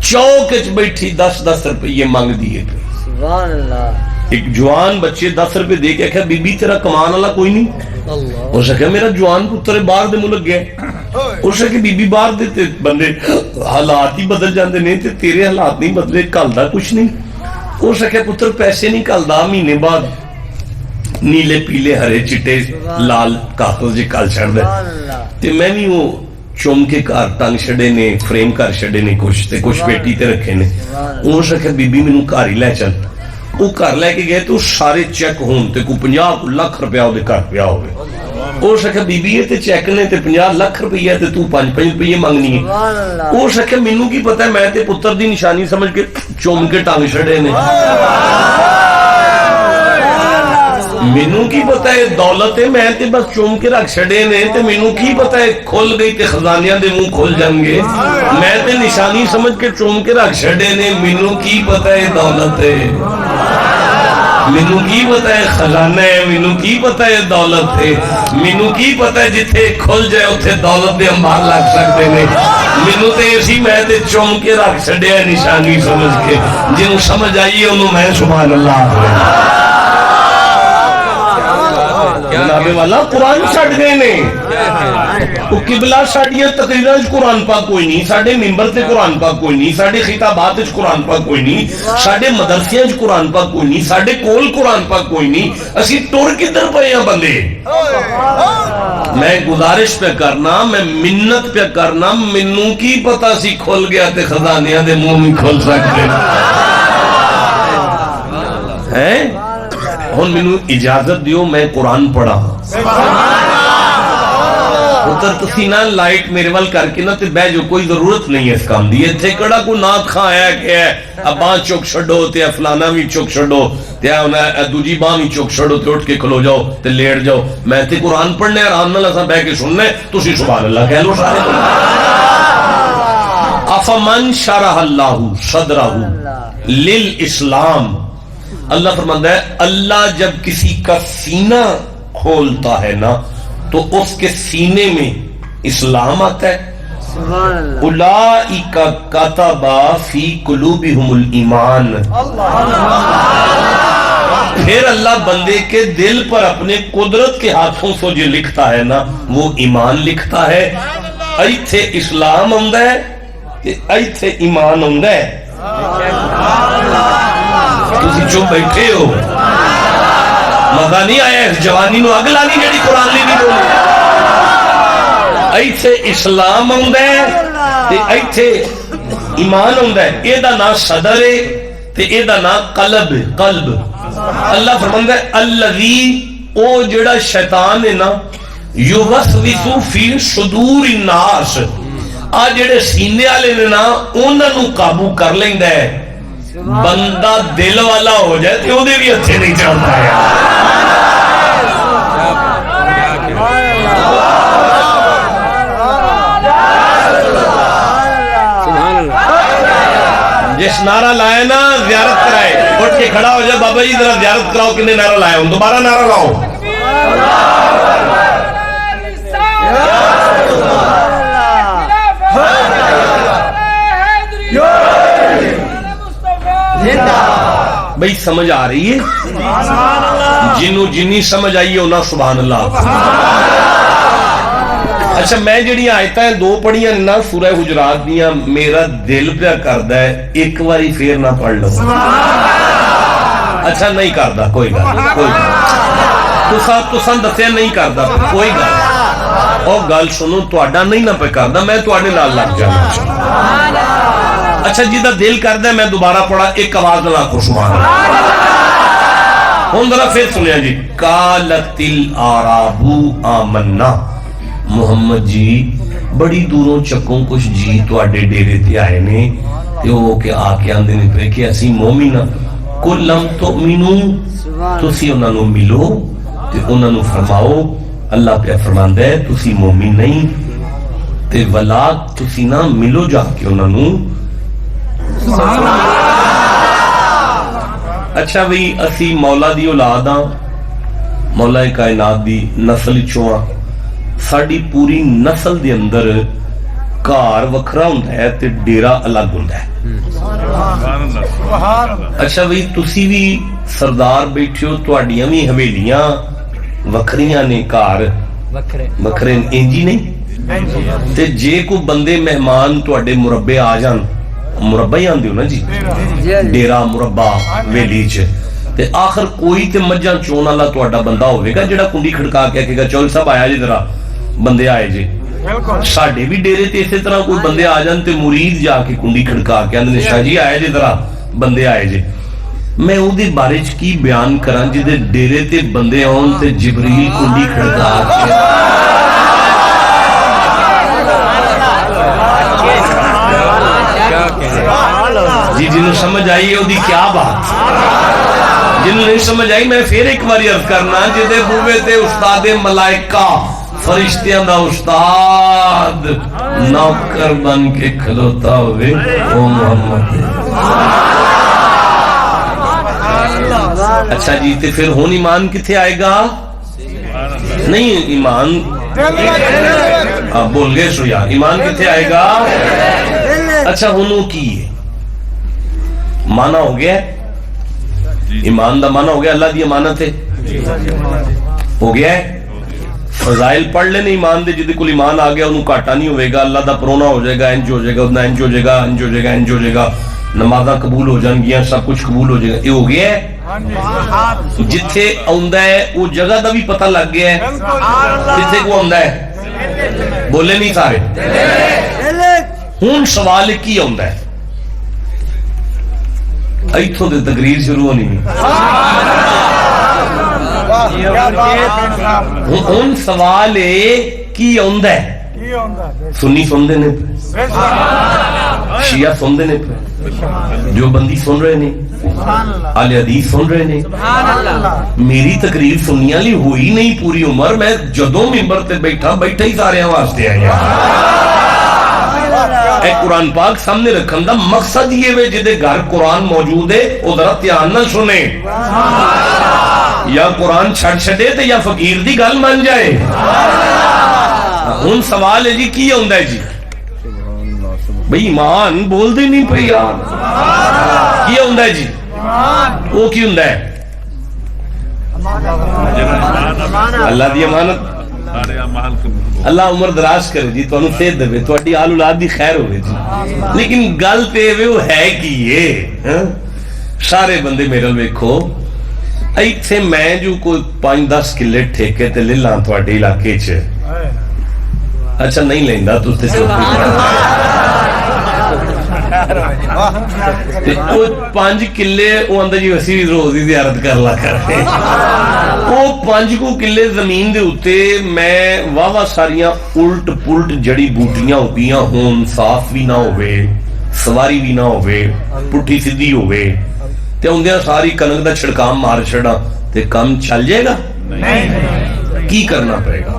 چوک اچ بیٹھی 10 روپے مانگ دیئے پہ سبحان اللہ ایک جوان بچے 10 روپے دے کے کہا بی بی تیرا کمان والا کوئی نہیں اس نے کہا میرا جوان پتر باہر دے ملک گیا اس نے کہا بی بی باہر دے بندے حالات ہی بدل جاندے نہیں تے تیرے حالات نہیں بدلے کالدا کچھ نہیں اس نے کہا پتر پیسے نہیں کالدا مہینے بعد نیلے پیلے ہرے چٹے لال کاغذ جے کال چھڑ دے تے میں بھی وہ چوم کے کار ٹنگ چھڑے نے فریم کر چھڑے نے کچھ پیٹی تے رکھے نے اس نے کہا بی بی مینوں گھر ہی لے چل وہ گھر لے کے گئے تو سارے چیک ہون تے کو 50 لاکھ روپیہ دے گھر پیا ہوئے وہ سکھا بی بی تے چیک نے تے 50 لاکھ روپیہ تے تو 5 روپیہ مانگنی ہے وہ سکھا مینوں کی پتہ ہے میں تے پتر دی نشانی سمجھ کے چوم کے ٹانگ چھڑے نے مینوں کی پتہ ہے دولت ہے میں تے بس چوم کے رکھ چھڑے نے تے مینوں کی پتہ ہے کھل گئی تے خزانیاں دے منہ کھل جائیں گے میں تے نشانی سمجھ کے چوم کے رکھ چھڑے نے مینوں کی پتہ ہے دولت ہے مینوں کی پتہ ہے خزانہ ہے مینوں کی پتہ ہے دولت ہے مینوں کی پتہ ہے جتھے کھل جائے اتھے دولت دے انبار لگ سکتے نے مینوں تے اسی میں تے چوم کے رکھ چھڑے نشانی سمجھ کے جنہوں سمجھ آئیے انہوں میں سبحان اللہ جناب والا قرآن چھٹ گئے نے وہ قبلہ ساڑیاں تقریرہ قرآن پاک کوئی نہیں ساڑھے ممبر تے قرآن پاک کوئی نہیں ساڑھے خطابات قرآن پاک کوئی نہیں ساڑھے مدرسیاں قرآن پاک کوئی نہیں ساڑھے کول قرآن پاک کوئی نہیں اسی ٹور کدھر پہ ہیں بندے میں گزارش پہ کرنا میں منت پہ کرنا منوں کی پتہ سی کھول گیا تے خزانیاں دے منہ میں کھول سکتے ہیں ہن مینوں اجازت دیو میں قرآن پڑھا اتر تسی نہ لائٹ میرے وال کر کے نہ تے بہ جو کوئی ضرورت نہیں ہے اس کام دی ایتھے کڑا کوئی نات کھا آیا کہ ہے اباں چک چھڈو تے فلانا بھی چک چھڈو تے دوجی باں بھی چک چھڈو تے اٹھ کے کھلو جاؤ تے لیٹ جاؤ میں تے قرآن پڑھنے آرام نال اساں بیٹھ کے سننے تسی سبحان اللہ کہہ لو سارے افمن شرح اللہ صدرہ للاسلام اللہ فرماتا ہے اللہ جب کسی کا سینہ کھولتا ہے نا تو اس کے سینے میں اسلام آتا ہے اولئک کتب فی قلوبہم الایمان پھر اللہ بندے کے دل پر اپنے قدرت کے ہاتھوں سے جو لکھتا ہے نا وہ ایمان لکھتا ہے ایتھے اسلام ہوندا ہے ایتھے ایمان ہوندا ہے تسی چپ بیٹھے ہو مزہ نہیں آیا اس جوانی نو اگ لانی جڑی قرآن لی نہیں بولے ایتھے اسلام ہوندا ہے تے ایتھے ایمان ہوندا ہے اے دا نام صدر ہے تے اے دا نام قلب اللہ فرماندا ہے الذی او جڑا شیطان ہے نا یوسوسو فی صدور الناس آ جڑے سینے والے نے نا انہاں نو قابو کر لیندا ہے بندہ دل والا ہو جائے تے اودے بھی ہتھے نہیں چلدا ہے جس نعرہ لائے نا زیارت کرائے اٹھ کے کھڑا ہو جائے بابا جی ذرا زیارت کراؤ کنے نعرہ لائے ہوں دوبارہ نعرہ لاؤ بھئی سمجھ آ رہی ہے جنوں جنی سمجھ آئی ہے انہاں سبحان اللہ اچھا میں جڑی آیتاں دو پڑھیاں نا سورہ حجرات دیاں میرا دل پہ کردا ہے ایک باری پھر نہ پڑھ لو اچھا نہیں کردا کوئی گل کوئی تساں دسیا نہیں کردا کوئی گل او گل سنو تہاڈا نہیں نہ پہ کردا میں تہاڈے نال لگ جانا اچھا جیدہ دل کردا ہے میں دوبارہ پڑھا ایک آواز نہ لاکھو سبحان اللہ ہن ذرا پھر سنیا جی قالت الاعراب آمنا محمد جی بڑی دوروں چکوں کچھ جی تواڈے ڈیرے تے آئے نے تے او کہ آ کے آندے نے پہ کہ اسی مومن ہاں قل لم تؤمنوا تسی انہاں نوں ملو تے انہاں نوں فرماؤ اللہ پہ فرماندا ہے تسی مومن نہیں تے ولا تسی نہ ملو جا کے انہاں نوں اچھا بھئی اسی مولا دی اولاد ہاں مولا کائنات دی نسل چوں ہاں ساڑی پوری نسل دے اندر کار وکھرا ہوندا ہے تے ڈیرا الگ ہوندا ہے اچھا بھئی تسی بھی سردار بیٹھے ہو تواڈیاں بھی حویلیاں وکھریاں نے کار وکھرے انجی نہیں تے جے کو بندے مہمان تواڈے مربے آ جان مربع ہی آندے ہو نا جی ڈیرا مربع ویلی چ تے آخر کوئی تے مجھاں چون والا تہاڈا بندہ ہوے گا جڑا کنڈی کھڑکا کے کہے گا چول صاحب آیا جی ذرا بندے آئے جی ساڈے بھی ڈیرے تے اسی طرح کوئی بندے آ جان تے مرید جا کے کنڈی کھڑکا کے آندے شاہ جی آیا جی ذرا بندے آئے جی میں او دے بارے چ کی بیان کراں جے ڈیرے تے بندے آن تے جبریل کنڈی کھڑکا کے جی جنہوں سمجھ آئی ہے دی کیا بات جنہوں نہیں سمجھ آئی میں پھر ایک باری عرض کرنا جدے بوے تے استاد ملائکہ فرشتیاں دا استاد نوکر بن کے کھلوتا ہوئے او محمد اچھا جی تے پھر ہون ایمان کتے آئے گا نہیں ایمان بول گئے سو یار ایمان کتے آئے گا اچھا ہونوں کی ہے معنی ہو گیا ایمان دا معنی ہو گیا اللہ دی امانت ہے ہو گیا ہے فضائل پڑھ لینے ایمان دے جدے کل ایمان آ گیا انہوں کاٹا نہیں ہوئے گا اللہ دا پرونا ہو جائے گا انج ہو جائے گا اتنا انج ہو جائے گا انج ہو جائے گا انج ہو جائے گا نمازاں قبول ہو جان گیا سب کچھ قبول ہو جائے گا یہ ہو گیا ہے جتھے آؤندا ہے وہ جگہ دا بھی پتہ لگ گیا ہے جتھے کو آؤندا ہے بولے نہیں سارے ہون سوال کی آؤندا ہے ایتھوں دے تقریر شروع ہونی ہون سوال کی آؤندا ہے سنی سن دے نے شیعہ سن دے نے جو بندی سن رہے نے اہل حدیث سن رہے نے میری تقریر سنیاں لی ہوئی نہیں پوری عمر میں جدوں ممبر تے بیٹھا ہی سارے واسطے آیا اے قرآن پاک سامنے رکھن دا مقصد یہ ہے جدے گھر قرآن موجود ہے او ذرا دھیان نہ سنے یا قرآن چھڑ چھڑے تے یا فقیر دی گل مان جائے ان سوال ہے جی کی ہوندا ہے جی بھئی ایمان بول دے نہیں پہ یار کی ہوندا ہے جی وہ کی ہوندا ہے اللہ دی امانت اللہ عمر دراز کرے جی تو انہوں صحت دے تو اڈی آل اولاد دی خیر ہوئے جی لیکن گل تے وہ ہے کی یہ سارے بندے میرے ویکھو ایتھے میں جو کوئی 5-10 کلے ٹھیکے تے لے لاں تو اڈی علاقے چھے اچھا نہیں لیندا تو تے وہ 5 کلے وہ اندر جی وسیع روزی زیارت کر لا کرتے وہ 5 ਕਿੱਲੇ ਜ਼ਮੀਨ ਦੇ ਉੱਤੇ ਮੈਂ ਵਾਵਾ ਸਾਰੀਆਂ ਉਲਟ ਪੁਲਟ ਜੜੀ ਬੂਟੀਆਂ ਹੋ ਗਈਆਂ ਹੋਣ, ਸਾਫ਼ ਵੀ ਨਾ ਹੋਵੇ, ਸਵਾਰੀ ਵੀ ਨਾ ਹੋਵੇ, ਪੁੱਠੀ ਸਿੱਧੀ ਹੋਵੇ, ਤੇ ਹੁੰਦਿਆਂ ਸਾਰੀ ਕਣਕ ਦਾ ਛਿੜਕਾਅ ਮਾਰ ਛੜਾ ਤੇ ਕੰਮ ਚੱਲ ਜਾਏਗਾ? ਨਹੀਂ। ਕੀ ਕਰਨਾ ਪਏਗਾ?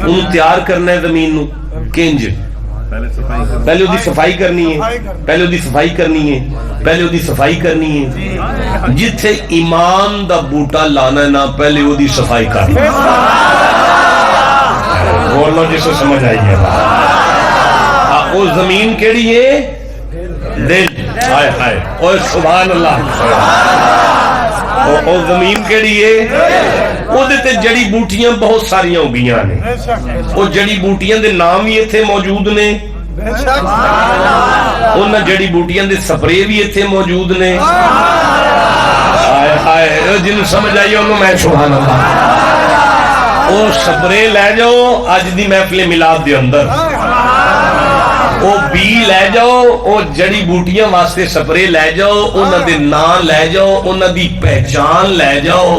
ਉਹਨੂੰ ਤਿਆਰ ਕਰਨਾ ਹੈ ਜ਼ਮੀਨ ਨੂੰ। ਕਿੰਜ? ਪਹਿਲੇ ਉਹਦੀ ਸਫਾਈ ਕਰਨੀ ਹੈ, ਪਹਿਲੇ ਉਹਦੀ ਸਫਾਈ ਕਰਨੀ ਹੈ, ਪਹਿਲੇ ਉਹਦੀ ਸਫਾਈ ਕਰਨੀ ਹੈ। ਜਿੱਥੇ ਈਮਾਨ ਦਾ ਬੂਟਾ ਲਾਣਾ ਨਾ, ਪਹਿਲੇ ਉਹਦੀ ਸਫਾئی کر لو. بولو جس کو سمجھ آئی ہے. وہ زمین کیڑی ہے؟ دل. ہائے ہائے اور سبحان اللہ. وہ زمین کیڑی ہے؟ وہ تے جڑی بوٹیاں بہت ساریاں ہو گئی نے. وہ جڑی بوٹیاں دے نام بھی ایتھے موجود نے, انہاں جڑی بوٹیاں دے سپرے بھی ایتھے موجود نے. ہائے ہائے جن سمجھ آئی انہوں میں سبحان اللہ. وہ سپرے لے جاؤ اج دی محفل میلاد دے اندر, وہ بی لے جاؤ, وہ جڑی بوٹیاں واسطے سپرے لے جاؤ, انہاں دے نام لے جاؤ, انہاں دی پہچان لے جاؤ,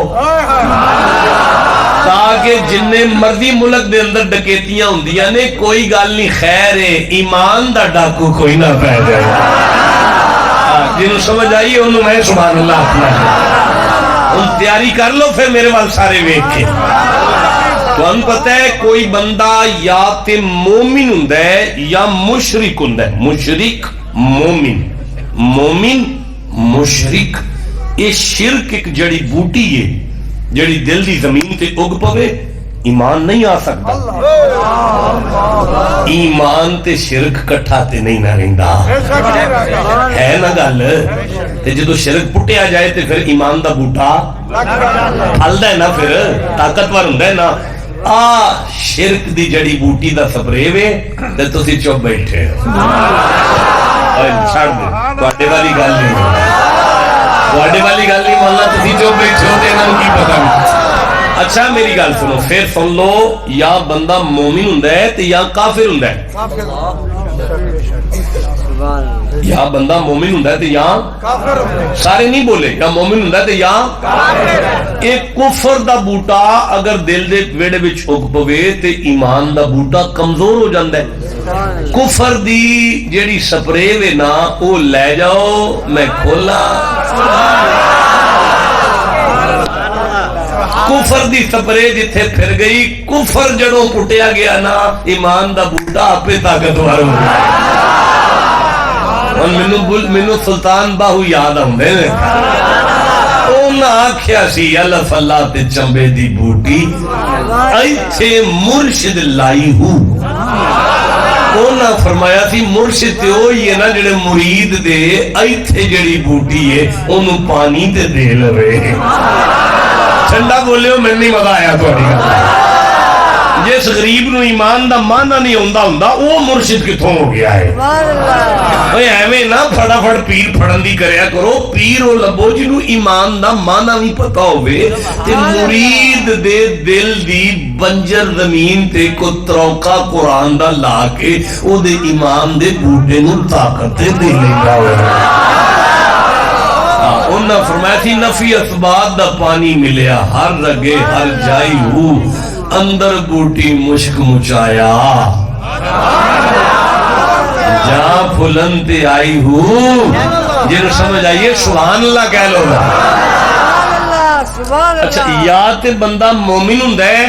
تاکہ جننے مرضی ملک دے اندر ڈکیتیاں ہوندیاں نے کوئی گل نہیں, خیر ہے ایمان دا ڈاکو کوئی نہ پہ جائے. جنہوں سمجھ آئی انہوں میں سبحان اللہ اپنا ان تیاری کر لو. پھر میرے وال سارے ویکھ کے تو ہم پتہ ہے کوئی بندہ یا تے مومن ہوندا ہے یا مشرک ہوندا ہے. مشرک مومن, مومن مشرک. یہ شرک ایک جڑی بوٹی ہے جڑی دل دی زمین تے اگ پوے, ایمان نہیں آ سکتا. ایمان تے شرک کٹھا تے نہیں نہ رہندا ہے نا گل. تے جدو شرک پٹیا جائے تے پھر ایمان دا بوٹا پھلدا ہے نا, پھر طاقتور ہوندا ہے نا. شرک دی جڑی بوٹی دا سپرے وے تے تسی چپ بیٹھے ہو. چھڑ دے تواڈے والی گل نہیں, تواڈے والی گل نہیں ماننا, تسی چپ بیٹھے ہو تے انہاں نوں کی پتہ نہیں. اچھا میری گل سنو, پھر سن لو, یا بندہ مومن ہوندا ہے تے یا کافر ہوندا ہے. یا بندہ مومن ہوندا ہے تے یا سارے نہیں بولے, یا مومن ہوندا ہے تے یا ایک کفر دا بوٹا اگر دل دے ویڑے وچ اگ پوے تے ایمان دا بوٹا کمزور ہو جاندا ہے. کفر دی جیڑی سپرے وے نا او لے جاؤ, میں کھولا کفر دی سپرے جتھے پھر گئی, کفر جڑوں پٹیا گیا نا, ایمان دا بوٹا آپے طاقتور ہو گیا. مینوں سلطان باہو یاد آندے نے, انہاں آکھیا سی الف اللہ تے چمبے دی بوٹی ایتھے مرشد لائی ہوں. انہاں فرمایا سی مرشد تے ہوئی ہے نا جڑے مرید دے ایتھے جڑی بوٹی ہے انہوں پانی تے دے لوے. ٹھنڈا بولے ہو, میں نہیں مزہ آیا تھوڑی گا. جس غریب نو ایمان دا معنی نہیں ہوندا ہوندا وہ مرشد کتھوں ہو گیا ہے. اوے ایویں نہ پھڑا پیر پھڑن دی کریا کرو, پیر او لبو جنوں ایمان دا معنی نہیں پتہ ہوے تے مرید دے دل دی بنجر زمین تے کو تروکا قرآن دا لا کے او دے ایمان دے بوٹے نو طاقت دے لیندا ہوے. انہاں فرمایا تھی نفی اثبات دا پانی ملیا ہر رگے ہر جائی ہو, اندر بوٹی مشک مچایا جہاں پھلنتے آئی ہو. جن سمجھ آئیے سبحان اللہ کہہ لو. اچھا یا تے بندہ مومن ہوندا ہے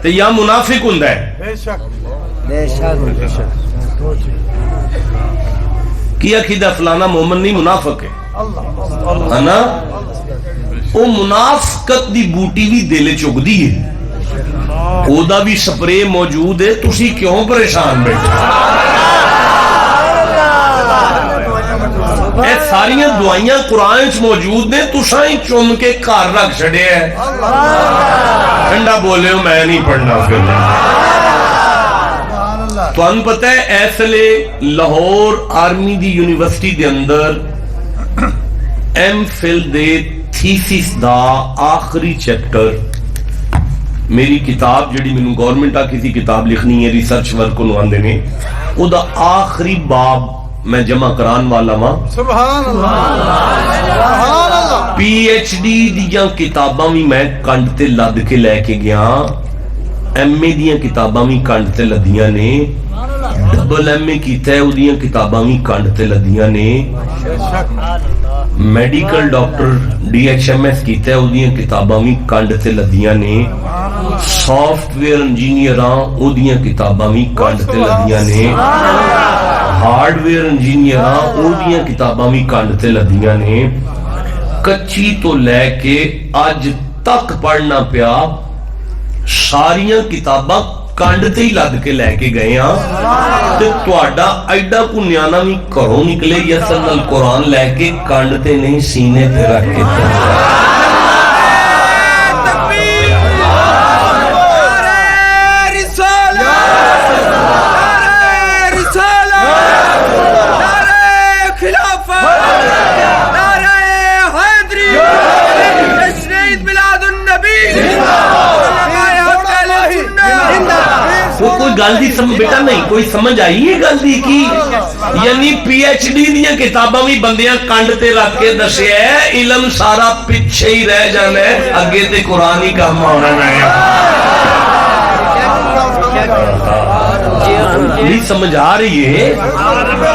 تے یا منافق ہوندا ہے. کیا عقیدہ فلانا مومن نہیں منافق ہے نا. وہ منافقت دی بوٹی بھی دل چگدی ہے, او دا بھی سپرے موجود ہے, تسی کیوں پریشان بیٹھے. اے ساریاں دعائیاں قرآن وچ موجود نے, تساں ہی چم کے گھر رکھ چھڑے ہیں. ٹھنڈا بولے ہو, میں نہیں پڑھنا. پھر تو ان پتہ ہے ایسلے لاہور آرمی دی یونیورسٹی دے اندر ایم فل دے تھیسس دا آخری چیپٹر, میری کتاب جڑی میں گورنمنٹ آ کسی کتاب لکھنی ہے ریسرچ ورک کو آندے نے, او دا آخری باب میں جمع کران والا ماں سبحان اللہ سبحان اللہ پی ایچ ڈی دیاں کتاباں بھی میں کنڈ تے لد کے لے کے گیا ایم اے دیاں کتاباں بھی کنڈ تے لدیاں نے ڈبل ایم اے کیتا ہے اودیاں کتاباں بھی کنڈ تے لدیاں نے medical doctor D H M S کیتا ہے اودیاں کتاباں بھی کنڈ تے لدیاں نے سافٹ ویئر انجینئراں اودیاں کتاباں بھی کنڈ تے لدیاں نے ہارڈ ویئر انجینئراں اودیاں کتاباں بھی کنڈ تے لدیاں نے کچی تو لے کے آج تک پڑھنا پیا ساریاں کتاباں کنڈ تے ہی لد کے لے کے گئے ہاں تے تواڈا ایڈا کو نیانا بھی گھروں نکلے یا سنل قرآن لے کے کنڈ تے نہیں سینے تے رکھ کے کوئی گل دی سمجھ بیٹا نہیں کوئی سمجھ آئی ہے گل دی کی یعنی پی ایچ ڈی دیاں کتاباں بھی بندیاں کنڈ تے رکھ کے دسے ہے علم سارا پیچھے ہی رہ جانا ہے اگے تے قرآن ہی کام ہونا ہے نہیں سمجھ آ رہی ہے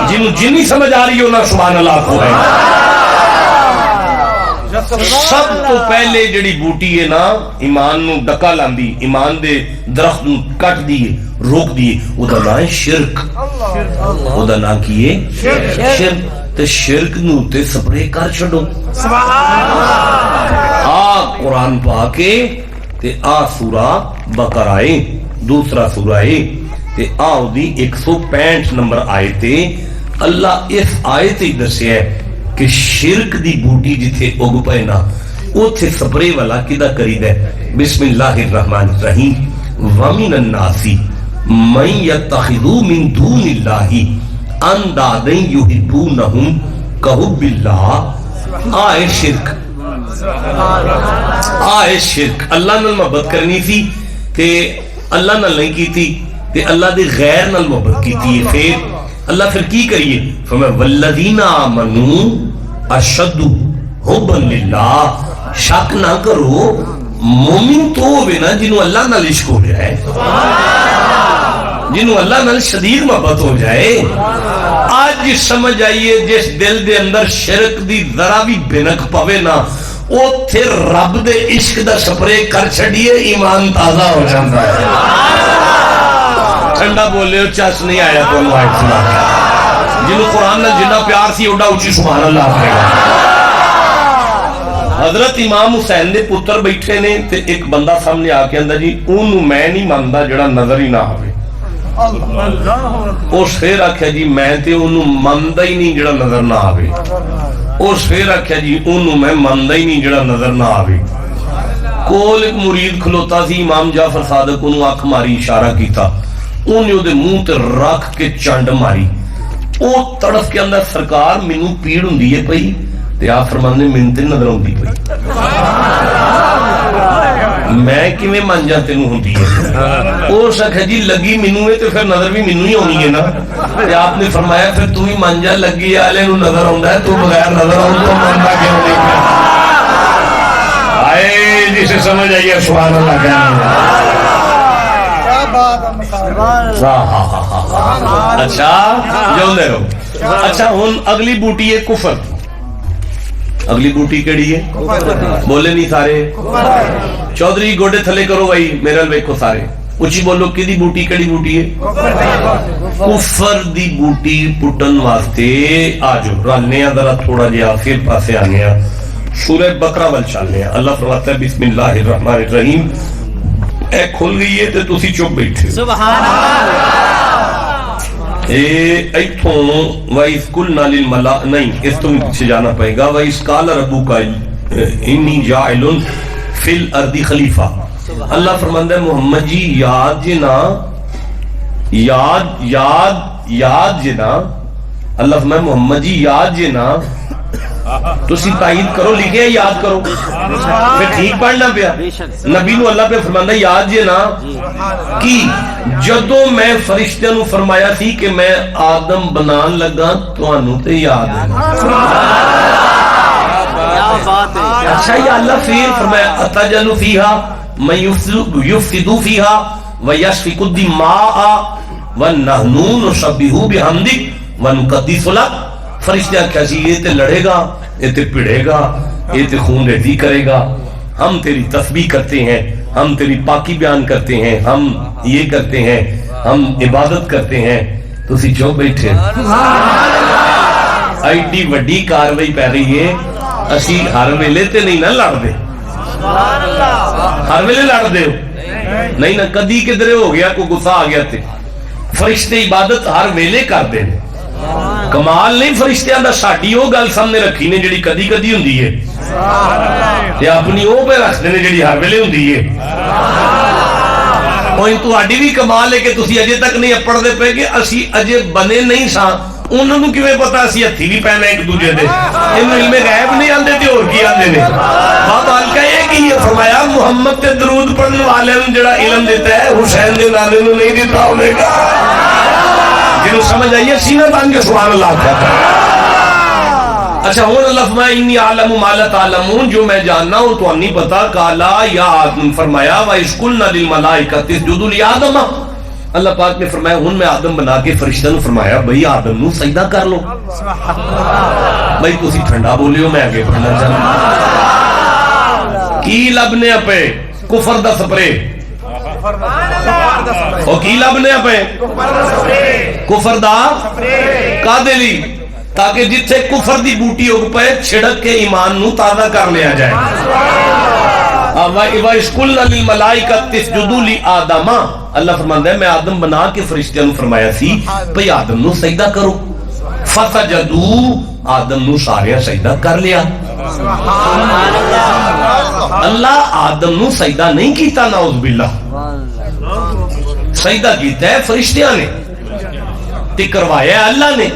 جنہوں جنہی سمجھ آ رہی ہے انہاں سبحان اللہ کو ہے سب تو پہلے جڑی بوٹی ہے نا ایمان نو ڈکا لاندی ایمان دے درخت نو کٹ دیئے روک دیئے او دا نام شرک او دا نام کیے شرک تے شرک نو تے سپرے کر چھڑو قرآن پاکے تے سورہ بقرہ آئے دوسرا سورہ آئے تے دی 165 نمبر آئے تے اللہ اس آیت ہی دسے ہے کہ شرک دی بوٹی جتھے اگ پائے نا اوتھے سپرے والا کدا کرید ہے بسم اللہ الرحمن الرحیم وَمِنَ النَّاسِ مَن يَتَّخِذُ مِن دُونِ اللَّهِ أَندَادًا يُحِبُّونَهُمْ كَحُبِّ اللَّهِ آئے شرک آئے شرک اللہ نال محبت کرنی تھی تے اللہ نال نہیں کی تھی تے اللہ دے غیر نال محبت کی تھی پھر اللہ پھر کی کریے فرمایا والذین آمنوا اشد حبا للہ شک نہ کرو مومن تو ہوئے نا جنہوں اللہ نال عشق ہو جائے جنہوں اللہ نال شدید محبت ہو جائے آج سمجھ آئیے جس دل دے اندر شرک دی ذرا بھی بنک پوے نا او تھے رب دے عشق دا سپرے کر چھڑیے ایمان تازہ ہو جاتا ہے ٹھنڈا بولے ہو چاس نہیں آیا تو انہوں آئیت سنا جنہوں قرآن نال جنہ پیار سی اوڈا اچھی سبحان اللہ کرے گا حضرت امام حسین نے پتر بیٹھے نے تے ایک بندہ سامنے آ کے اندر جی انہوں میں نہیں ماندا جڑا نظر ہی نہ ہوئے اس پھر آکھیا جی میں تے انہوں ماندا ہی نہیں جڑا نظر نہ آوے اس پھر آکھیا جی انہوں میں ماندا ہی نہیں جڑا نظر نہ آوے کول ایک مرید کھلوتا سی امام جعفر صادق انہوں آنکھ ماری اشارہ کیتا انہیں دے منہ تے رکھ کے چنڈ ماری او تڑف کے اندر سرکار منو پیڑ ہوندی ہے پئی تے آپ فرماندے منتے نظر ہوندی پئی میں کیویں منجا تینوں ہوندی ہے او سکھے جی لگی منو ہے تے پھر نظر بھی منو ہی ہونی ہے نا تے آپ نے فرمایا پھر تو ہی منجا لگی والے نو نظر ہوندا ہے تو بغیر نظر ہون تو مندا کیوں نہیں آئے جسے سمجھ آئیے سبحان اللہ کہنا اچھا جو دے رہو اچھا ہن اگلی بوٹی ہے کفر اگلی بوٹی کیڑی ہے بولے نہیں سارے چودھری گوڑے تھلے کرو بھائی میرے ویکھو سارے اچھی بولو کی دی بوٹی کیڑی بوٹی ہے کفر دی بوٹی پٹن واسطے آجو رالنے ذرا تھوڑا جہا پھر پاسے آنے سورہ بقرہ وال چلنے اللہ فرماتا ہے بسم اللہ الرحمن الرحیم اے کھل گئی ہے تے تسی چپ بیٹھے سبحان اللہ ایتھوں وَإِذْ قُلْنَا لِلْمَلَائِكَةِ نہیں اس تو بھی پیچھے جانا پڑے گا وَإِذْ قَالَ رَبُّكَ إِنِّي جَاعِلٌ فِي الْأَرْضِ خَلِيفَةً اللہ فرماتا ہے محمد جی یاد جنا یاد جنا اللہ فرماتا ہے محمد جی یاد جنا تسی تائید کرو لکھے یاد کرو پھر ٹھیک پڑھنا پیا نبی نو اللہ پہ فرماندہ یاد جے نا کی جدو میں فرشتیاں نو فرمایا تھی کہ میں آدم بنان لگا تو انو تے یاد ہے اچھا یا اللہ پھر فرمایا اتجلو فیہا من یفسدو فیہا ویشفق الدماء ونحنو نسبحو بحمدک ونقدس لک فرشتہ کہا یہ تے لڑے گا یہ تے پڑے گا یہ تے خون ریزی کرے گا ہم تیری تسبیح کرتے ہیں ہم تیری پاکی بیان کرتے ہیں ہم یہ کرتے ہیں ہم عبادت کرتے ہیں تو اسی جو بیٹھے ایڈی وڈی کاروائی پہ رہی ہے اسی ہر ویلے تے نہیں نہ لڑ دے ہر ویلے لڑ دے نہیں نہ کدی کدھرے ہو گیا کوئی غصہ آ گیا تے فرشتے عبادت ہر ویلے کر دے کمال نہیں فرشتیاں دا ساڈی وہ گل سامنے رکھی نے جڑی کدی کدی ہوندی ہے یا اپنی وہ پہ رکھ دے جڑی ہر ویلے ہوندی ہے کوئی تہاڈی بھی کمال ہے کہ تسی اجے تک نہیں اپڑ دے پے کہ اسی اجے بنے نہیں ساں انہوں نے کیویں پتا اسی ہتھی بھی پہنا ایک دوجے دے انہوں علم غیب نہیں آندے تے اور کی آندے نے باب حلقہ یہ کہ یہ فرمایا محمد تے درود پڑھنے والے نے جڑا علم دیتا ہے حسین دے نانے نو نہیں دیتا ہونے کا جنہوں سمجھ آئیے سینہ تان کے سبحان اللہ کہتا ہے اچھا ہون اللہ فرمایا انی عالم ما لا تعلمون جو میں جاننا ہوں تو نہیں پتا کالا یا آدم فرمایا وَإِذْ قُلْنَا لِلْمَلَائِكَةِ اسْجُدُوا لِآدَمَ اللہ پاک نے فرمایا ہن میں آدم بنا کے فرشتہ نے فرمایا بھئی آدم نو سجدہ کر لو بھئی تسی ٹھنڈا بولے ہو میں آگے پڑھنا چاہتا کی لبنے اپے کفر دا سپرے او کی لبنے اپے کفر دا کا دلی تاکہ جتھے کفر دی بوٹی ہو پے چھڑک کے ایمان نو تازہ کر لیا جائے وَإِذْ قُلْنَا لِلْمَلَائِكَةِ اسْجُدُوا لِآدَمَ اللہ فرماندا ہے میں آدم بنا کے فرشتیاں نو فرمایا سی بھئی آدم نو سجدہ کرو فَسَجَدُوا آدم نو سارے سجدہ کر لیا اللہ آدم نو سجدہ نہیں کیتا نعوذ باللہ سجدہ کیتا ہے فرشتیاں نے تے کروایا اللہ نے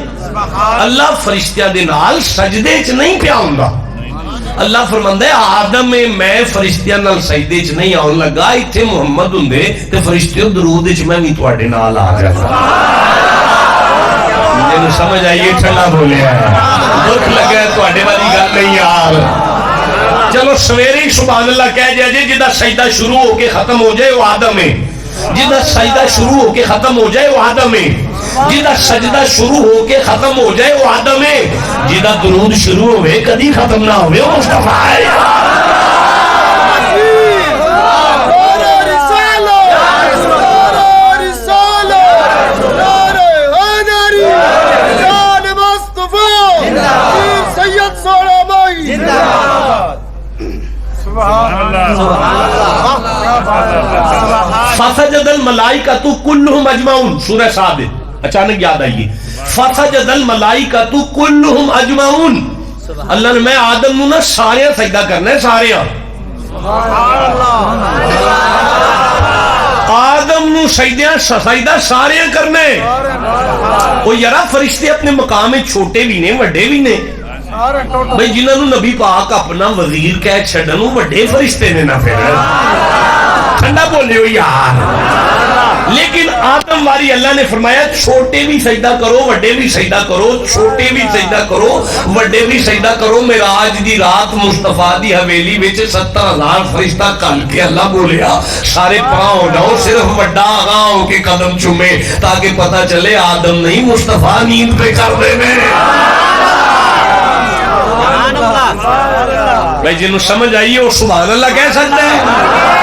اللہ فرشتیاں دے نال سجدے چ نہیں پیا ہوندا اللہ فرماندا ہے آدم میں فرشتیاں نال سجدے چ نہیں آن لگا ایتھے محمد ہوندے تے فرشتیوں درود وچ میں بھی تواڈے نال آ جاتا جنوں سمجھ آئیے ٹھنڈا بولیا ہے دکھ لگا ہے تواڈے والی گل نہیں یار چلو سویرے ہی سبحان اللہ کہہ جائے جی جدا سجدہ شروع ہو کے ختم ہو جائے وہ آدم ہے جدا سجدہ شروع ہو کے ختم ہو جائے وہ آدم ہے جدا سجدہ شروع ہو کے ختم ہو جائے وہ آدم ہے جدا درود شروع ہوئے کدی ختم نہ ہوئے وہ مصطفیٰ ہے فَسَجَدَ الْمَلَائِكَةُ كُلُّهُمْ أَجْمَعُونَ سورہ صاد اچانک یاد آئیے فَسَجَدَ الْمَلَائِكَةُ كُلُّهُمْ أَجْمَعُونَ اللہ نے میں آدم نو نا سارے سجدہ کرنا ہے سارے آدم نو سجدہ سارے کرنا ہے وہ یارا فرشتے اپنے مقام میں چھوٹے بھی نے وڈے بھی نے بھئی جنہوں نے نبی پاک اپنا وزیر کہہ چھڑنوں وڈے فرشتے نے نہ پھر ٹھنڈا بولے ہو یار لیکن آدم واری اللہ نے فرمایا چھوٹے بھی سجدہ کرو وڈے بھی سجدہ کرو چھوٹے بھی سجدہ کرو وڈے بھی سجدہ کرو معراج دی رات مصطفیٰ دی حویلی وچ 70,000 فرشتہ کل کے اللہ بولیا سارے پاؤں ہو جاؤ صرف وڈا آغا ہو کے قدم چومے تاکہ پتہ چلے آدم نہیں مصطفیٰ نیند پہ کر دے میں بھائی جنہوں سمجھ آئیے وہ سبحان اللہ کہہ سکتے ہیں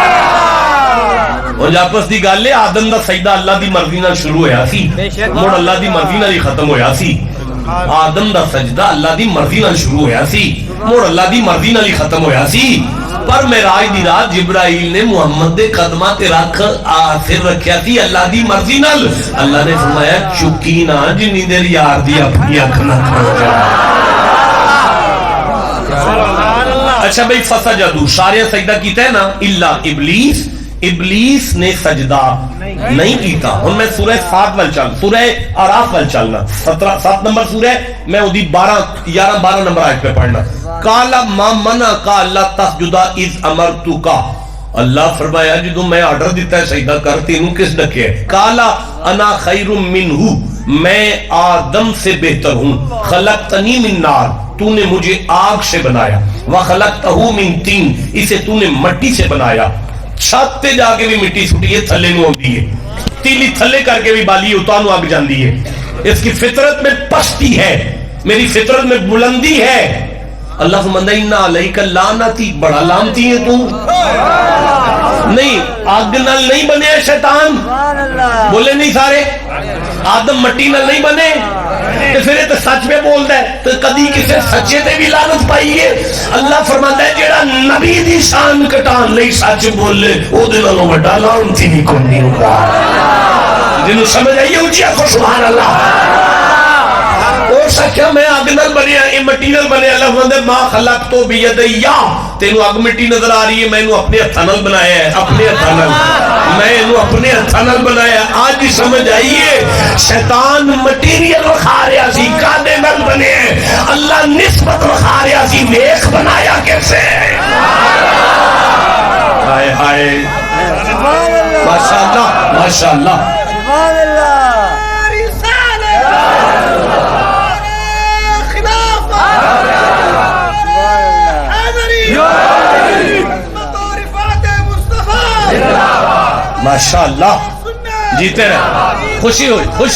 اور جاپس دی گل ہے آدم دا سجدہ اللہ دی مرضی نال شروع ہویا سی مڑ اللہ دی مرضی نال ہی ختم ہویا سی آدم دا سجدہ اللہ دی مرضی نال شروع ہویا سی مڑ اللہ دی مرضی نال ہی ختم ہویا سی پر معراج دی رات جبرائیل نے محمد دے قدماں تے رکھ آخر رکھیا تھی اللہ دی مرضی نال اللہ نے فرمایا چکی نہ جنی دیر یار دی اپنی اکھ نہ اچھا بھئی فسجدوا سارے سجدہ کیتا ہے نا الا ابلیس ابلیس نے سجدہ نہیں کیتا. ہن میں سورہ 7 ول چل سورہ اعراف ول چلنا 7 نمبر سورہ میں اودی 12 نمبر آیت پہ پڑھنا. قال ما منعک الا تسجد اذ امرتک. اللہ فرمایا جدوں میں آرڈر دیتا ہے سجدہ کر تینوں کس ڈکے. قال انا خیر منہ, میں آدم سے بہتر ہوں. خلقتنی من نار, تو نے مجھے آگ سے بنایا. وخلقتہ من طین, اسے تو نے مٹی سے بنایا. چھت تے جا کے بھی مٹی سٹی ہے, تھلے نو ہوندی ہے, تیلی تھلے کر کے بھی بالی اتانو آگ جاندی ہے. اس کی فطرت میں پستی ہے, میری فطرت میں بلندی ہے. اللہ فرماتا ہے انا علیک لعنتی, بڑا لعنتی ہے تو. نہیں آگ نال نہیں بنے شیطان, بولے نہیں سارے. آدم مٹی نال نہیں بنے تے پھر یہ تو سچ میں بولتا ہے تو کدی کسی سچے تے بھی لعنت پائی ہے. اللہ فرماتا ہے جیڑا نبی دی شان کٹان لئی سچ بولے او دے نالوں بڑا لعنتی نہیں کوئی نہیں ہوگا. جنوں سمجھ آئی ہے اونچی آکھو سبحان اللہ. اور سچا میں اگ نال بنیا, یہ مٹی نال بنیا. اللہ فرماتا ہے ما خلقتو بیدیا, تینوں اگ مٹی نظر آ رہی ہے, میں انہوں اپنے ہتھاں نال بنایا ہے, اپنے ہتھاں نال, میں انہوں اپنے ہتھاں نال بنایا. آج سمجھ آئیے شیطان مٹیریل رکھا رہا سی, کادے نال بنے, اللہ نسبت رکھا رہا سی, ویکھ بنایا کیسے. ہائے ہائے ماشاءاللہ ماشاءاللہ. ماشاءاللہ جیتے رہے. خوشی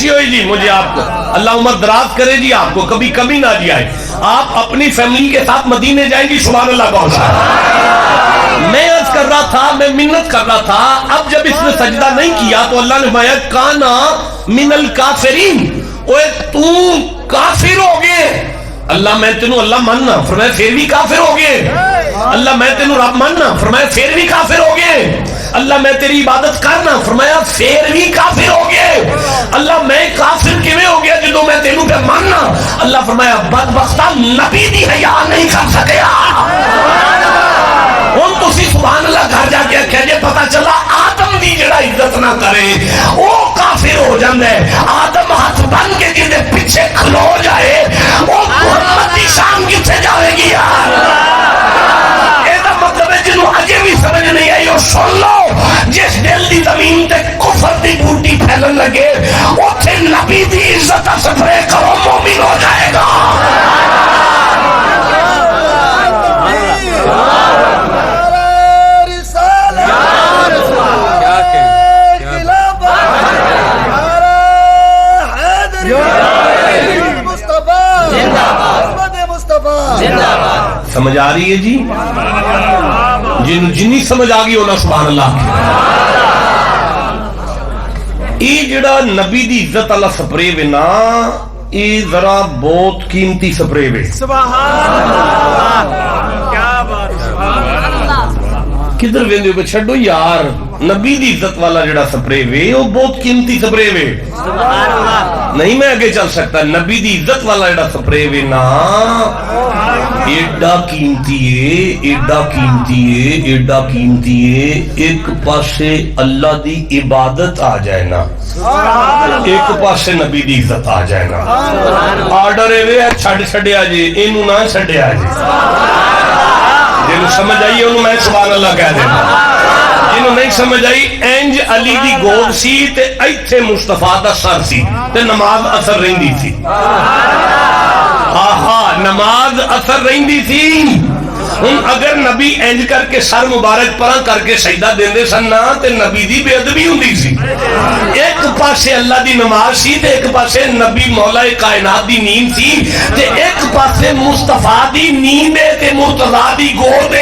ہوئی جی مجھے آپ کو. اللہ عمر دراز کرے جی آپ کو, کبھی کمی نہ جی آئے. آپ اپنی فیملی کے ساتھ مدینے جائیں گی, سبحان اللہ پہنچا. میں عرض کر رہا تھا, میں منت کر رہا تھا, اب جب اس نے سجدہ نہیں کیا تو اللہ نے فرمایا کانا من الکافرین, اوے تو کافر ہو گئے. اللہ میں تینوں اللہ ماننا, فرمایا پھر بھی کافر ہو گئے. اللہ میں تینوں رب ماننا, فرمایا پھر بھی کافر ہو گئے. اللہ میں تیری عبادت کرنا, فرمایا پھر بھی کافر ہو گئے. اللہ میں کافر کیویں ہو گیا جدوں میں تینوں پہ ماننا. اللہ فرمایا بدبختہ نبی دی حیا نہیں کر سکیا. ہن تسی سبحان اللہ گھر جا کے آکھیا جے پتہ چلا آدم دی جڑا عزت نہ کرے او کافر ہو جاندا ہے. آدم ہاتھ بن کے جے پیچھے کھلو جائے او محمد دی شان کتے جاوے گی یار. اے دا مطلب ہے جنوں اجے بھی سمجھ نہیں آئی اور سن لو, جس دل دی زمین تے کفر دی بوٹی پھیلن لگے اوتھے نبی دی عزت سپرے کرو, مومن ہو جائے گا. سمجھ آ رہی ہے جی؟ جنی سمجھ آ گئی ہونا سبحان اللہ. یہ جڑا نبی دی عزت اللہ سپرے وے نا, یہ ذرا بہت قیمتی سپرے وے. سبحان اللہ, کیا بات. کدھر ویندے ہو چھڈو یار, نبی دی عزت والا جڑا سپرے وے وہ بہت قیمتی سپرے وے. سبحان اللہ. نہیں میں آگے چل سکتا. نبی دی عزت والا جڑا سپرے وے نا ایڈا قیمتی ہے, ایڈا قیمتی ہے, ایڈا قیمتی ہے. ایک پاسے اللہ دی عبادت آ جائے نا, ایک پاسے نبی دی عزت آ جائے نا. آرڈر ہے چھڑیا جی, اینو نہ چھڑیا جی. جنہوں سمجھ آئی انہوں میں سبحان اللہ کہہ دینا. جنہوں نہیں سمجھ آئی, اینج علی دی گود سی تے ایتھے مصطفیٰ دا سر سی تے نماز اثر رہندی تھی. آہا نماز اثر رہندی تھی. ہن اگر نبی انج کر کے سر مبارک پرا کر کے سجدہ دیندے سن نا تے نبی دی بے ادبی ہوندی سی. ایک پاسے اللہ دی نماز سی تے ایک پاسے نبی مولا کائنات دی نیند سی تے ایک پاسے مصطفیٰ دی نیند تے مرتضیٰ دی گود.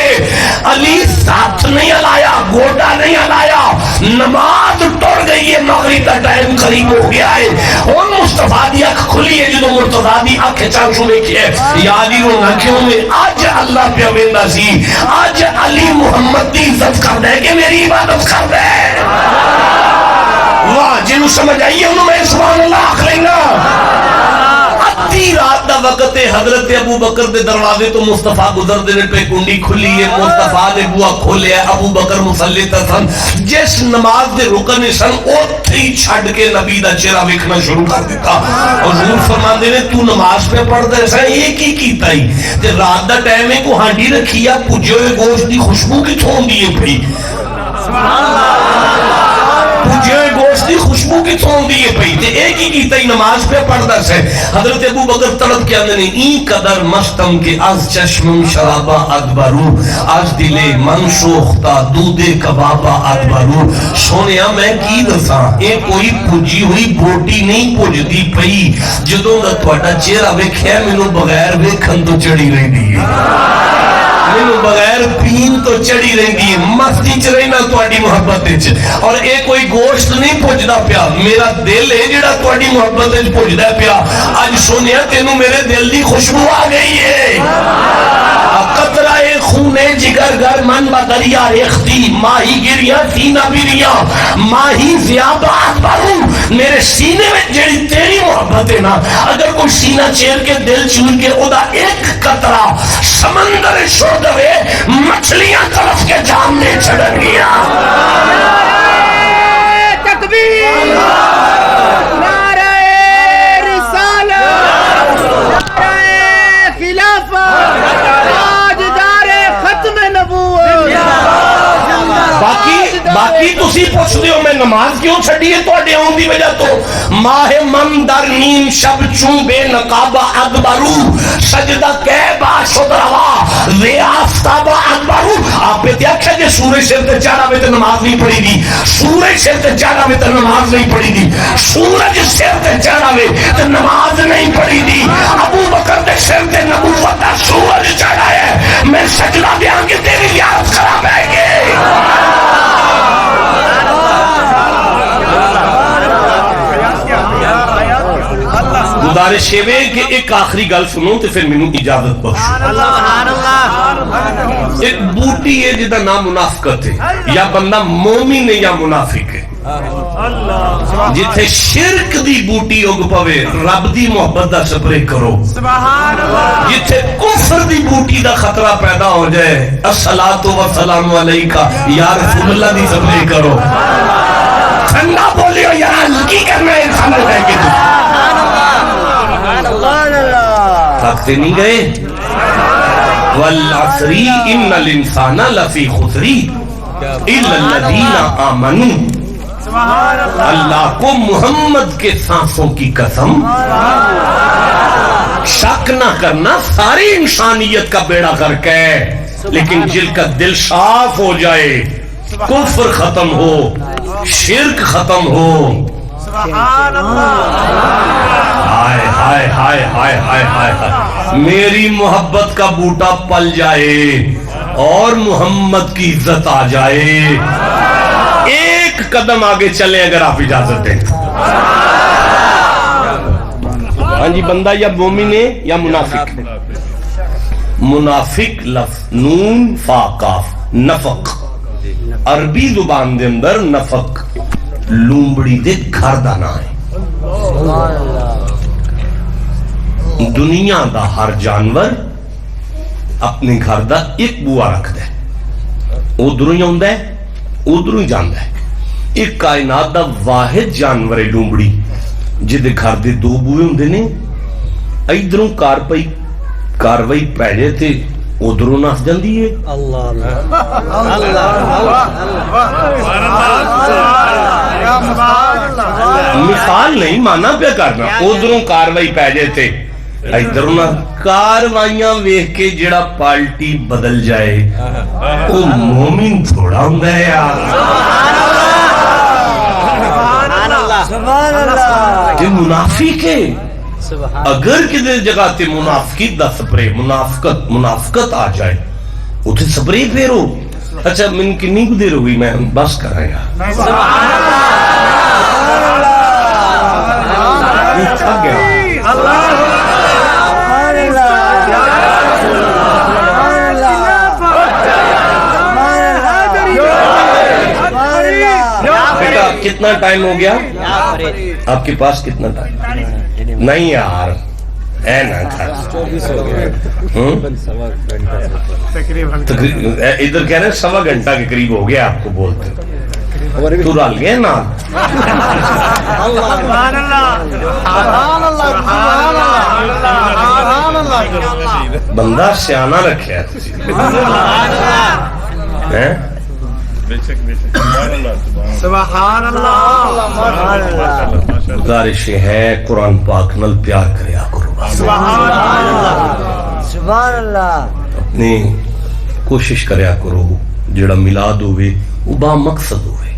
علی ساتھ نہیں ہلایا, گوڈا نہیں ہلایا. نماز ٹر گئی ہے, مغرب کا ٹائم قریب ہو گیا ہے. ہن مصطفیٰ دی اکھ کھلی ہے جدوں مرتضیٰ دی اکھ چاں سنے کیا یادی رو نہ کیوں میں آج اللہ پہ ویندا سی, آج علی محمد دی عزت کر دے کہ میری عبادت کر دے. واہ, جنہوں سمجھ آئیے انہوں میں سبحان اللہ آخ لینا. آدھی رات دا وقت ہے، حضرت ابو بکر دے دروازے تو مصطفیٰ گزر دے پہ کنڈی کھلی ہے، مصطفیٰ نے بوا کھولیا، ابو بکر مصلی تے سن، جس نماز دے رکن سن اوتھے ہی چھڈ کے نبی دا چہرہ ویکھنا شروع کر دیتا۔ حضور فرماندے نے تو نماز پہ پڑھدا ہے یہ کی کیتا ہی تے رات دا ٹائم ہے کو ہانڈی رکھی ہے، پجے ہوئے گوشت دی خوشبو کتھوں ہوندی ہے پئی؟ سبحان اللہ، پجے ہوئے گوشت دی خوشبو کتھوں ہوندی ہے پئی تے ایک ہی کیتا ہی نماز پہ پڑھدا سے۔ حضرت ابو بکر تڑپ کے اندر این قدر مستم کے از چشمم شرابا ادبرو، از دلے من سوختا دودے کبابا ادبرو۔ سونیا میں کی دساں اے کوئی پجی ہوئی بوٹی نہیں پجدی پئی، جدوں دا تہاڈا چہرہ ویکھیا مینوں بغیر ویکھن تو چڑھی رہندی ہے، مینوں بغیر پین تو چڑھی رہندی ہے، مستی چ رہنا تہاڈی محبت وچ، اور اے کوئی گوشت نہیں پجدا پیا، میرا دل ہے جڑا تہاڈی محبت وچ پجدا پیا۔ اج سونیا تینوں میرے دل دی خوشبو آ گئی ہے، قطرہ خون جگر گر من با دریا ریختی، ماہی گریاں سینہ بیریاں ماہی زیابات باروں، میرے سینے میں جڑی تیری محبت ہے نا، اگر کوئی سینہ چیر کے دل چور کے ادا ایک قطرہ سمندر چھوڑ دوے، مچھلیاں طرف کے جام میں چڑھن گیا۔ تکبیر، نعرہ رسالت، نعرہ خلافت، تاجدار ختم نبوت۔ باقی تسی پوچھ دیو میں نماز کیوں چھڑی ہے تو اڈے ہوں دی وجہ تو ماہ من در نیم شب چون بے نقاب ادبرو، سجدہ کے باشد روا وے آفتاب ادبرو۔ آپ پہ دیکھا جے سورج سر تے چارہ میں تے نماز نہیں پڑھی دی، سورج سر تے چارہ میں تے نماز نہیں پڑھی دی، سورج سر تے چارہ میں تے نماز نہیں پڑھی دی۔ ابو بکر دے سر تے نبوت دا سورج چڑھا ہے، میں سجدہ بیان کے تیری زیارت خراب ہے گے۔ گزارش ہے کہ ایک آخری گل سنو تو پھر مینوں اجازت بخشو۔ ایک بوٹی ہے جدا نام منافقت ہے، یا بندہ مومن ہے یا منافق ہے، جتھے شرک دی بوٹی اگ پوے رب دی محبت دا سپرے کرو، جتھے کفر دی بوٹی دا خطرہ پیدا ہو جائے الصلاۃ والسلام علیکہ یا رسول اللہ دی سپرے کرو۔ ٹھنڈا بولیو یار کی کرنا ہے انسان ہے کہ تھکتے نہیں گئے۔ والعصر ان الانسان لفی خسر الا الذین آمنوا، اللہ کو محمد کے سانسوں کی قسم شک نہ کرنا، ساری انسانیت کا بیڑا غرق ہے، لیکن جن کا دل صاف ہو جائے، کفر ختم ہو، شرک ختم ہو، سبحان اللہ، ہائے ہائے ہائے ہائے ہائے ہائے، میری محبت کا بوٹا پل جائے اور محمد کی عزت آ جائے۔ ایک قدم آگے چلیں اگر آپ اجازت دیں۔ ہاں جی، بندہ یا مومن ہے یا منافق ہے۔ منافق لفظ نون فا کاف نفق، عربی زبان دے اندر نفق لومبڑی دے گھر دا نام ہے۔ دنیا دا ہر جانور اپنے گھر دا ایک بوا رکھ دے، ادھروں ہی آندا ہے ادھروں ہی جاندا ہے۔ ایک کائنات دا واحد جانور ہے لومبڑی، جدے گھر دے دو بوئے ہوندے نے، ادھروں کاروائی پہ جائے تے ادھروں نس جاندی ہے۔ مثال نہیں مانا پہ کرنا، ادھروں کاروائی پہ جائے تے ادھروں نہ کاروائیاں ویکھ کے جڑا پالٹی بدل جائے وہ مومن تھوڑا ہوندا ہے یار۔ یہ منافق ہے۔ اگر کدھر جگہ تے منافقت دا سپرے منافقت آ جائے اتھے سپرے پھیرو۔ اچھا من کنی کو دیر ہوئی میں بس کر رہا یار، تھک گیا۔ کتنا ٹائم ہو گیا آپ کے پاس؟ کتنا ٹائم؟ نہیں یار اے نا ادھر کہہ رہے ہیں 1.25 گھنٹہ کے قریب ہو گیا آپ کو بولتے، تو رل گئے نا. بندہ سیانا رکھا سبحان اللہ. گزارش ہے قرآن پاک نل پیار کریا کرو. سبحان اللہ. اپنی کوشش کریا کرو جڑا میلاد ہوئے وہ با مقصد ہوئے.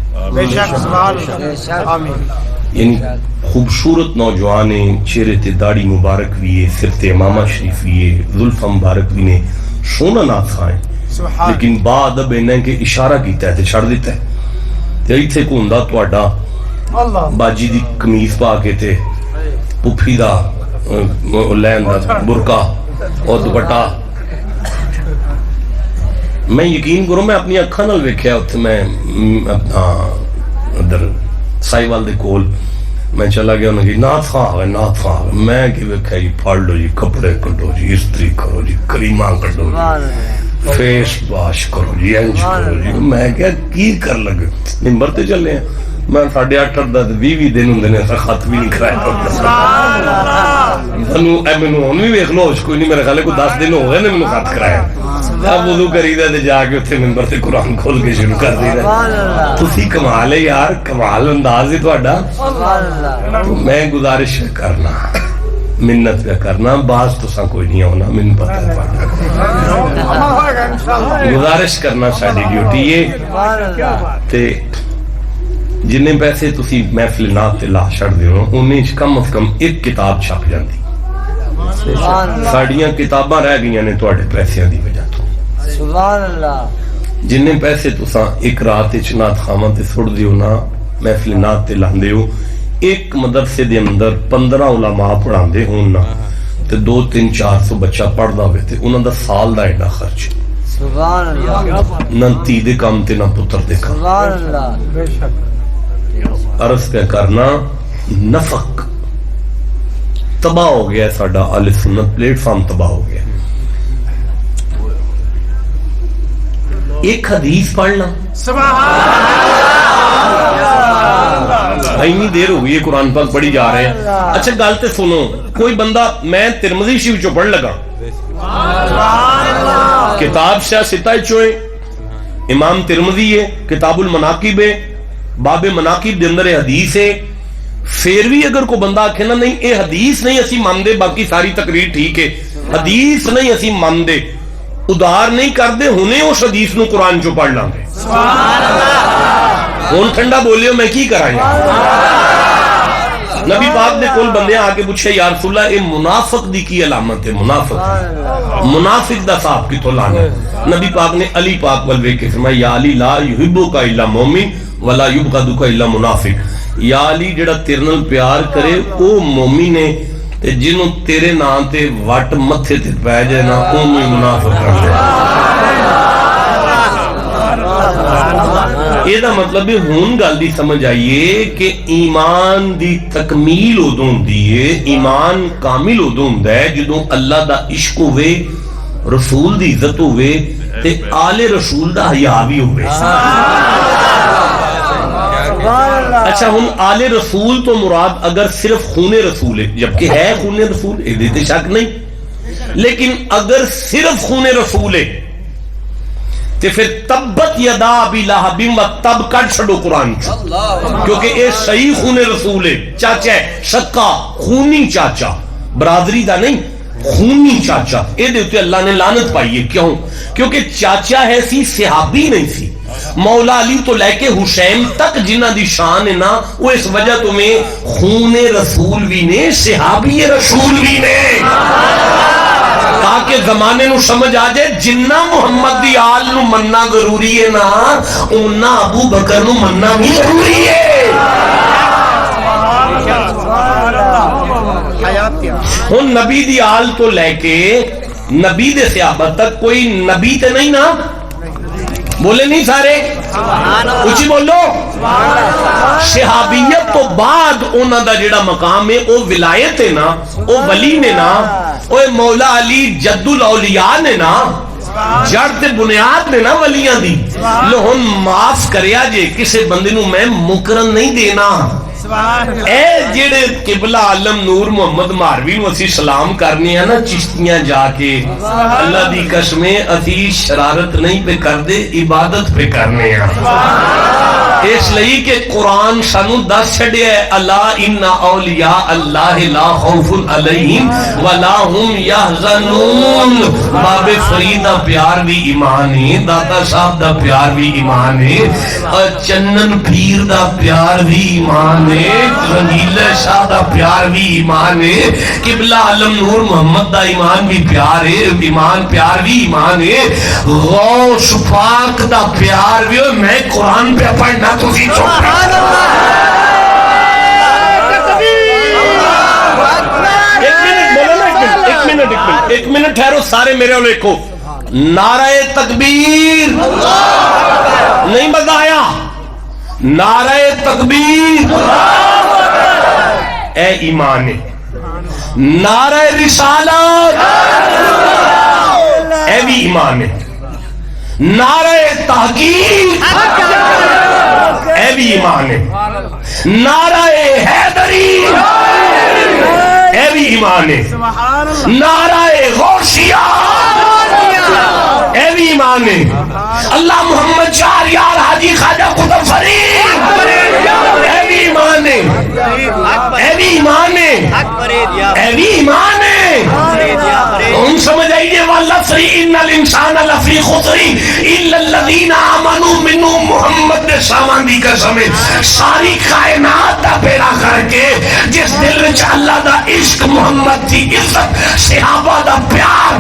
یعنی خوبصورت نوجوان چہرے تے داڑھی مبارک بھی ہے، سر تے امامہ شریف بھی ہے، زلفہ مبارک بھی نے، سونا نات کھائیں، لیکن با ادب انہیں کہ اشارہ کیتا ہے تے چھڑ دیتا ہے. تے ایتھے کو ہوندا تہاڈا باجی دی قمیض پا کے تے پپھی دا لین دا برقع اور دوپٹہ. میں یقین کروں میں اپنی اکھاں نال ویکھیا اوتھے میں اپنا ادھر سائی وال دے کول میں چلا گیا انہوں نے کہا نات خواہ میں کہ ویکھیا جی پھڑ لو جی کپڑے کٹو جی استری کرو جی کریمہ کٹو جی فیس واش کرو جی انج کرو جی. میں کیا کی کر لگے ممبر تے چلے ہیں میں 8.5 دن ہوں نے خط بھی نہیں کرایا. مینوں ہن بھی ویکھ لو کوئی نہیں، میرے خیال کوئی 10 دن ہو گئے نے مینوں خط کرایا. اب وضو کریدا تے جا کے اوتھے ممبر تے قرآن کھول کے شروع کر دینا. تسی کمال ہے یار، کمال انداز ہے تہاڈا. میں گزارش کرنا منت پہ کرنا بعض تساں کوئی نہیں ہونا مینوں پتہ ہے تہاڈا. گزارش کرنا ساڈی ڈیوٹی ہے. تے جننے پیسے تسی محفل نات تے لا چھڑ دیو انہیں کم از کم ایک کتاب چھپ جاندی. ساڑیاں کتاباں رہ گئیاں نے تواڈے پیسیاں دی وجہ تو. سبحان اللہ. جننے پیسے تساں ایک رات وچ نات خواں تے سٹ دیو نا محفل نات تے لاندے ہو، ایک مدرسے دے اندر 15 علماء پڑھاندے ہون نا تے 200-400 بچہ پڑھدا ہوئے تے انہاں دا سال دا ایڈا خرچ. سبحان اللہ. نہ تی دے کام تے نہ پتر دے کام. سبحان اللہ. عرض پہ کرنا نفق تباہ ہو گیا ساڈا اہل سنت پلیٹ فارم تباہ ہو گیا. ایک حدیث پڑھنا اتنی دیر ہو گئی قرآن پاک پڑھی جا رہے ہیں. اچھا گل تے سنو، کوئی بندہ میں ترمذی شریف چوں پڑھ لگا کتاب شاہ ستہ چوئے امام ترمذی ہے، کتاب المناقب ہے، باب مناقب دے اندر حدیث ہے. پھر بھی اگر کوئی بندہ آکھے نا نہیں اے حدیث نہیں اسی ماندے باقی ساری تقریر ٹھیک ہے، حدیث نہیں اسی ماندے، ادھار نہیں کردے ہنے اس حدیث نو قرآن چو پڑھ لیں گے. ہون ٹھنڈا بولیو میں کی کرائیں. نبی پاک دے کول بندے آ کے پوچھے یا رسول اللہ اے منافق دی کی علامت ہے؟ منافق دا صاحب کی تو لانا. نبی پاک نے علی پاک والوے کے فرمایا یا علی لا یحبک الا مومن ولا یبغضک الا منافق. یا علی جڑا تیرے نال پیار کرے او مومن ہے تے جنوں تیرے نام تے وٹ متھے تے پے جائے نا اونوں ہی منافق کر دے. یہ دا مطلب ہے ہون گل دی سمجھ آئیے کہ ایمان دی تکمیل ادوں ہوندی ہے، ایمان کامل ادوں ہوندا ہے جدوں اللہ دا عشق ہوئے، رسول دی عزت ہوئے تے آل رسول دا حیا بھی ہوئے. اچھا ہن آل رسول تو مراد اگر صرف خون رسول ہے، جبکہ ہے خون رسول یہ تے شک نہیں، لیکن اگر صرف خون رسول ہے تے پھر تبت یدا ابی لہب و تب کٹ چھڑو قرآن چ، کیونکہ یہ صحیح خون رسول ہے، چاچا ہے شکا خونی چاچا، برادری دا نہیں خونی چاچا. اے دے تے اللہ نے لعنت پائی ہے. کیوں؟ کیونکہ چاچا ہے سی صحابی نہیں سی. مولا علی تو لے کے حسین تک جنہ دی شان ہے نا وہ اس وجہ تمہیں خون رسول بھی نے صحابی رسول بھی نے، تاکہ زمانے نو سمجھ آ جائے جنہ محمد دی آل نو مننا ضروری ہے نا اونا ابو بکر نو مننا بھی ضروری ہے. ہن نبی دی آل تو لے کے نبی دے صحابہ تک کوئی نبی تے نہیں نا، بولے نہیں سارے اچھی بولو. صحابیت تو بعد انہاں دا جڑا مقام ہے او ولایت ہے نا, او ولی نے نا, او مولا علی جد الاولیاء نے نا, جڑ تے بنیاد نے نا ولیاں دی. لو ہن معاف کریا جے کسے بندے نو میں مکرن نہیں دینا. اے جڑے قبلہ عالم نور محمد ماروی نو اسی سلام کرنے ہیں نا چشتیاں جا کے, اللہ دی قسمیں اسی شرارت نہیں پہ کر دے, عبادت پہ کرنے ہیں. اس لئی کہ قرآن سانو دس چھڑیا ہے الا ان اولیاء اللہ لا خوف علیہم ولا هم یحزنون. باب فرید دا پیار بھی ایمان ہے, داتا صاحب دا پیار بھی ایمان ہے, چنن پیر دا پیار بھی ایمان ہے, رنگیلہ شاہ دا پیار بھی ایمان ہے, قبلہ عالم نور محمد دا ایمان بھی پیار ہے, ایمان پیار بھی ایمان ہے, غوث پاک دا پیار بھی. میں قرآن پہ پڑھنا تو سی چوک ایک منٹ ٹھہرو سارے میرے والے کو. نعرہ تکبیر نہیں بتایا, نعرہ تکبیر اے ایمان ہے. نعرہ رسالت اے بھی ایمان ہے. نعرہ تحقیق اے بھی ایمان ہے. نعرہ حیدری اے بھی ایمان ہے. نعرہ غوثیہ اے بھی ایمان ہے. اللہ محمد چار یار حاجی خواجہ قطب فرید اے بھی ایمان ہے. اے بھی ایمان ہے. اے بھی ایمان ہے. ہم سمجھ آئیے واللفری ان الانسان لفی خسری الا الذین آمنوا منہم. محمد نے سامان دی قسم ساری کائنات دا بیڑا کر کے جس دل وچ اللہ دا عشق, محمد دی عزت, صحابہ دا پیار,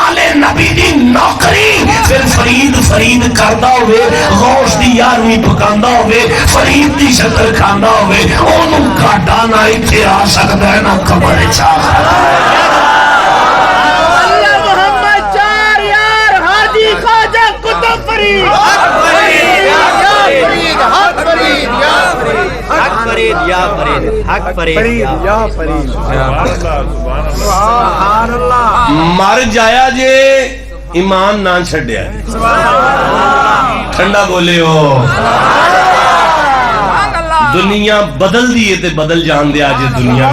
آل نبی دی نوکری, پھر فرید فرید کردا ہوئے, غوث دی یارویں پکاندا ہوئے, فرید دی شکر کھاندا ہوئے, اونوں گھاٹا نہ ایتھے آ سکدا ہے نہ قبر وچ آ سکدا ہے. مر جایا جے ایمان نہ چھڈیا جے. ٹھنڈا بولے ہو. دنیا بدل دیئے تے بدل جان دیا جے دنیا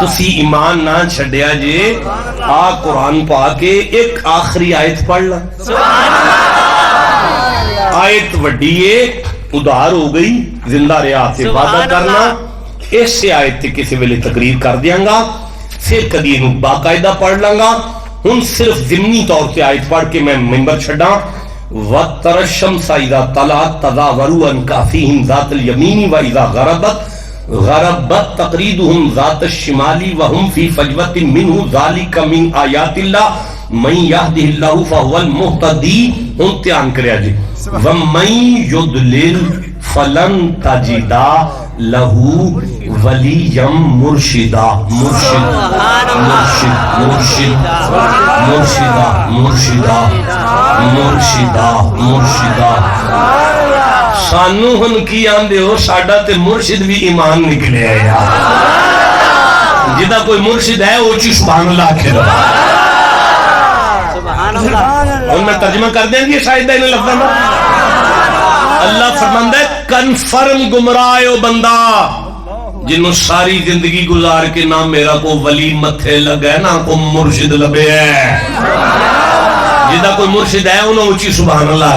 تسی ایمان نہ چھڈیا جے. آ قرآن پا کے ایک آخری آیت پڑھ لا. آیت وڈیے ادھار ہو گئی, زندہ رہا سے وعدہ کرنا. اس سے آیت تے کسی ویلے تقریر کر دیاں گا, پھر کدی انہوں باقاعدہ پڑھ لوں گا. ہن صرف ضمنی طور سے آیت پڑھ کے میں ممبر چھڑا. وَتَرَ الشَّمْسَ إِذَا طَلَعَتْ تَزَاوَرُ عَنْ كَهْفِهِمْ ذَاتَ الْيَمِينِ وَإِذَا غَرَبَتْ تَقْرِيدُهُمْ ذَاتَ الشِّمَالِ وَهُمْ فِي فَجْوَةٍ مِّنْهُ ذَلِكَ مِنْ آيَاتِ اللَّهِ مَن يَهْدِهِ اللَّهُ فَهُوَ الْمُهْتَدِي. ہن دھیان کریا جی. وَمَن يُضْلِلْ فَلَن تَجِدَ لَهُ وَلِيًّا مُرْشِدًا. مرشد مرشد مرشد مرشدہ مرشدہ مرشدہ مرشدہ. سانو ہن کی آندے ہو, ساڈا تے مرشد بھی ایمان نکلے ہے یار. جدا کوئی مرشد ہے وہ چی سبحان اللہ کھے رہا. اور میں ترجمہ کر دیں گے شاید انہیں لفظہ نا. اللہ فرماندہ ہے کنفرم گمراہ او بندہ جنہوں ساری زندگی گزار کے نہ میرا کو ولی متھے لگا ہے نہ کو مرشد لبے ہے. جدا کوئی مرشد ہے انہوں اچھی سبحان اللہ.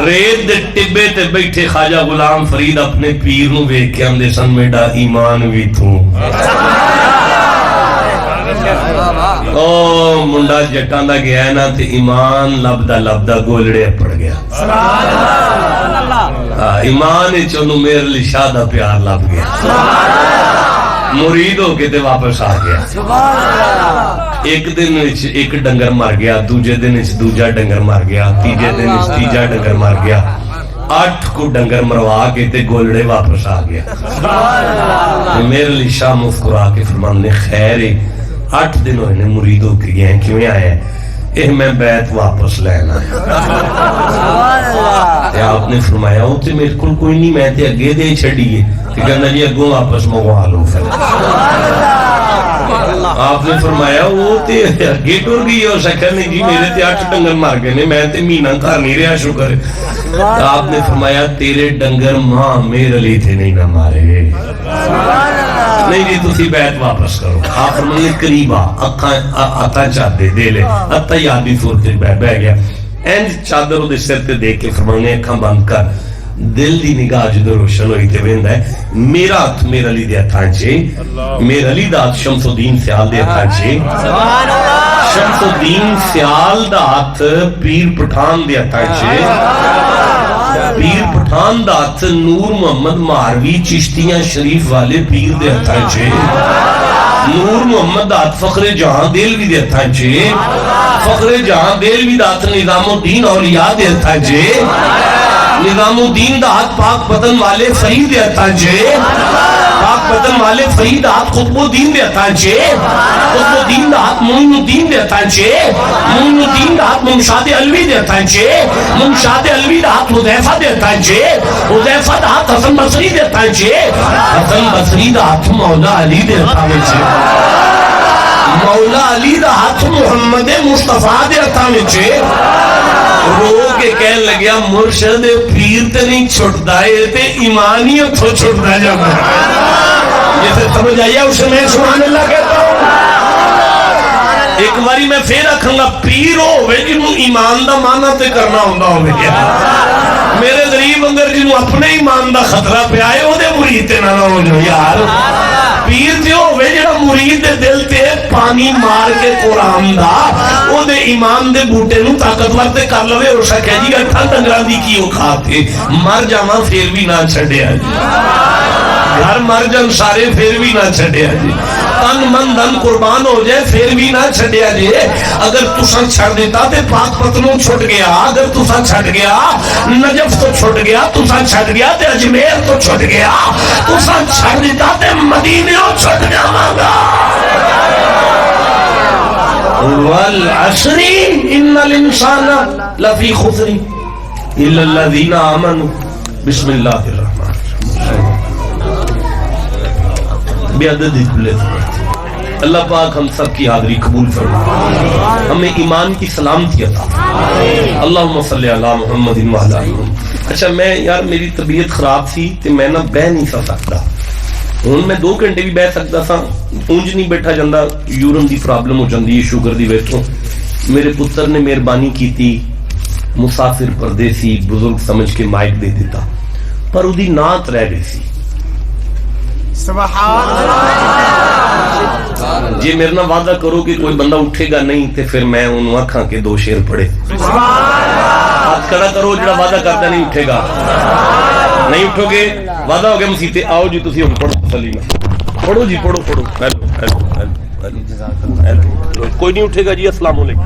ریت دے ٹبے تے بیٹھے خواجہ غلام فرید اپنے پیر نو ویکھ کے اندے سن میڈا ایمان بھی تھوں. او منڈا جٹان دا گیا ہے نا تے ایمان لبدا گولڑے پڑ گیا. ایمان چونو میرے لی شادہ پیار لب گیا. مرید ہو کے تے واپس آ گیا. ایک دن ایک ڈنگر مر گیا, دوجے دن دوجا ڈنگر مر گیا, تیجے دن تیجا ڈنگر مر گیا. 8 کو ڈنگر مروا کے تے گولڑے واپس آ گیا. میرے لی شاہ مسکرا کے فرمان نے خیر 8 دن ہوئے نے مرید ہو کے گئے ہیں, کیوں آئے ہیں؟ اے میں بیعت واپس لینا ہے. سبحان اللہ. آپ نے فرمایا وہ تو میرے کو کوئی نہیں, میں تے اگے دے چھڑیے کہ کہنا جی اگوں واپس منگوا لو. پھر آپ نے فرمایا وہ تے اگے ٹر گئی اور سکھا نہیں جی میرے تے 8 ڈنگر مار گئے نے, میں تے مہینہ گھر نہیں رہا شکر ہے. آپ نے فرمایا تیرے ڈنگر ماں میرے لیے تھے نہیں نہ مارے. نہیں جی تسی بیعت واپس کرو. آپ فرمایا قریب آتا چاہتے دے لے اتا یادی صورت بہ گیا. اینج چادر وہ سر تے دیکھ کے فرمانے اکھاں بند کر. دل دی نگاہ جدو روشن ہوئی تے ویندا ہے میرا ہاتھ میرے علی دے ہتھاں چ, میرے علی دا ہاتھ شمس الدین سیال دے ہتھاں چ, شمس الدین سیال دا ہاتھ پیر پٹھان دے ہتھاں چ, پیر پٹھان دا ہاتھ نور محمد ماروی چشتیاں شریف والے پیر دے ہتھاں چ, نور محمد دا ہاتھ فخر جہاں دہلوی دے ہتھاں چ, فخر جہاں دہلوی دا ہاتھ نظام الدین اولیاء دے ہتھاں چ, نظام الدین دا ہاتھ پاک پتن والے فرید دے ہتھاں چ, پاک پتن والے فرید ہاتھ قطب الدین دے ہتھاں چ, قطب الدین دا ہاتھ معین الدین دے ہتھاں چ, معین الدین دا ہاتھ ممشاد علوی دے ہتھاں چ, ممشاد علوی دا ہاتھ حذیفہ دے ہتھاں چ, حذیفہ دا ہاتھ حسن بصری دے ہتھاں چ, حسن بصری دا ہاتھ مولا علی دے ہتھاں چ, مولا علی دا ہاتھ محمد مصطفیٰ دے ہتھاں وچ. رو کے کہن لگیا مرشد پیر تے نہیں چھٹدا ہے تے ایمان ہی اتھوں چھٹدا جاتا ہے. جیسے سمجھ آئیے اسے میں سبحان اللہ کہتا ہوں. ایک باری میں پھر رکھوں گا پیر ہوئے جنہوں ایمان دا مانا تے کرنا ہوندہ ہوئے. میرے غریب اندر جنہوں اپنے ایمان دا خطرہ پہ آئے وہ دے مرید تے نہ ہو جو یار. پیر تے ہوئے جنہا مرید دے دل تے پانی مار کے قرآن دا وہ دے ایمان دے بوٹے نو طاقتور تے کر لوے اور شاہ کہہ جی گا تھا ڈنگران دی کیوں کھاتے مر جاما پھر بھی نہ چھڑے آجی, گھر مر جان سارے پھر بھی نہ چھڑے آجی, تن من دن قربان ہو جائے پھر بھی نہ چھڑے آجی. اگر تساں چھڑ دیتا تے پاک پتنوں چھٹ گیا, اگر تساں چھٹ گیا نجف تو چھٹ گیا, تساں چھٹ گیا تے اجمیر تو چھٹ گیا, تساں چھڑ دیتا تے مدینہ چھٹ جاواں. والعصر ان الانسان لفی خسر الا الذین آمنوا بسم اللہ الرحمن بیعدد کل. اللہ پاک ہم سب کی حاضری قبول فرمائے, ہمیں ایمان کی سلامتی عطا. اللہم صلی علی محمد وعلی آلہ محمد. اچھا میں یار میری طبیعت خراب تھی تے میں نہ بہ نہیں سکتا. ہوں میں 2 گھنٹے بھی بہ سکتا تھا, اونج نہیں بیٹھا جاندہ, یورن دی پرابلم ہو جاندی, شوگر دی وجہ. میرے پتر نے مہربانی کی تھی, مسافر پردیسی بزرگ سمجھ کے مائک دے دیتا, پر اودی نعت رہ گئی سی. سبحان اللہ. جی میرے نہ وعدہ کرو کہ کوئی بندہ اٹھے گا نہیں تے پھر میں انہوں آکھاں کے 2 شعر پڑھے. ہاتھ کھڑا کرو جڑا وعدہ کرتا نہیں اٹھے گا. نہیں اٹھو گے وعدہ ہو گیا مسیتے آؤ جی تسی ہم پڑھو سلیمہ پڑھو جی پڑھو. کوئی نہیں اٹھے گا جی. السلام علیکم.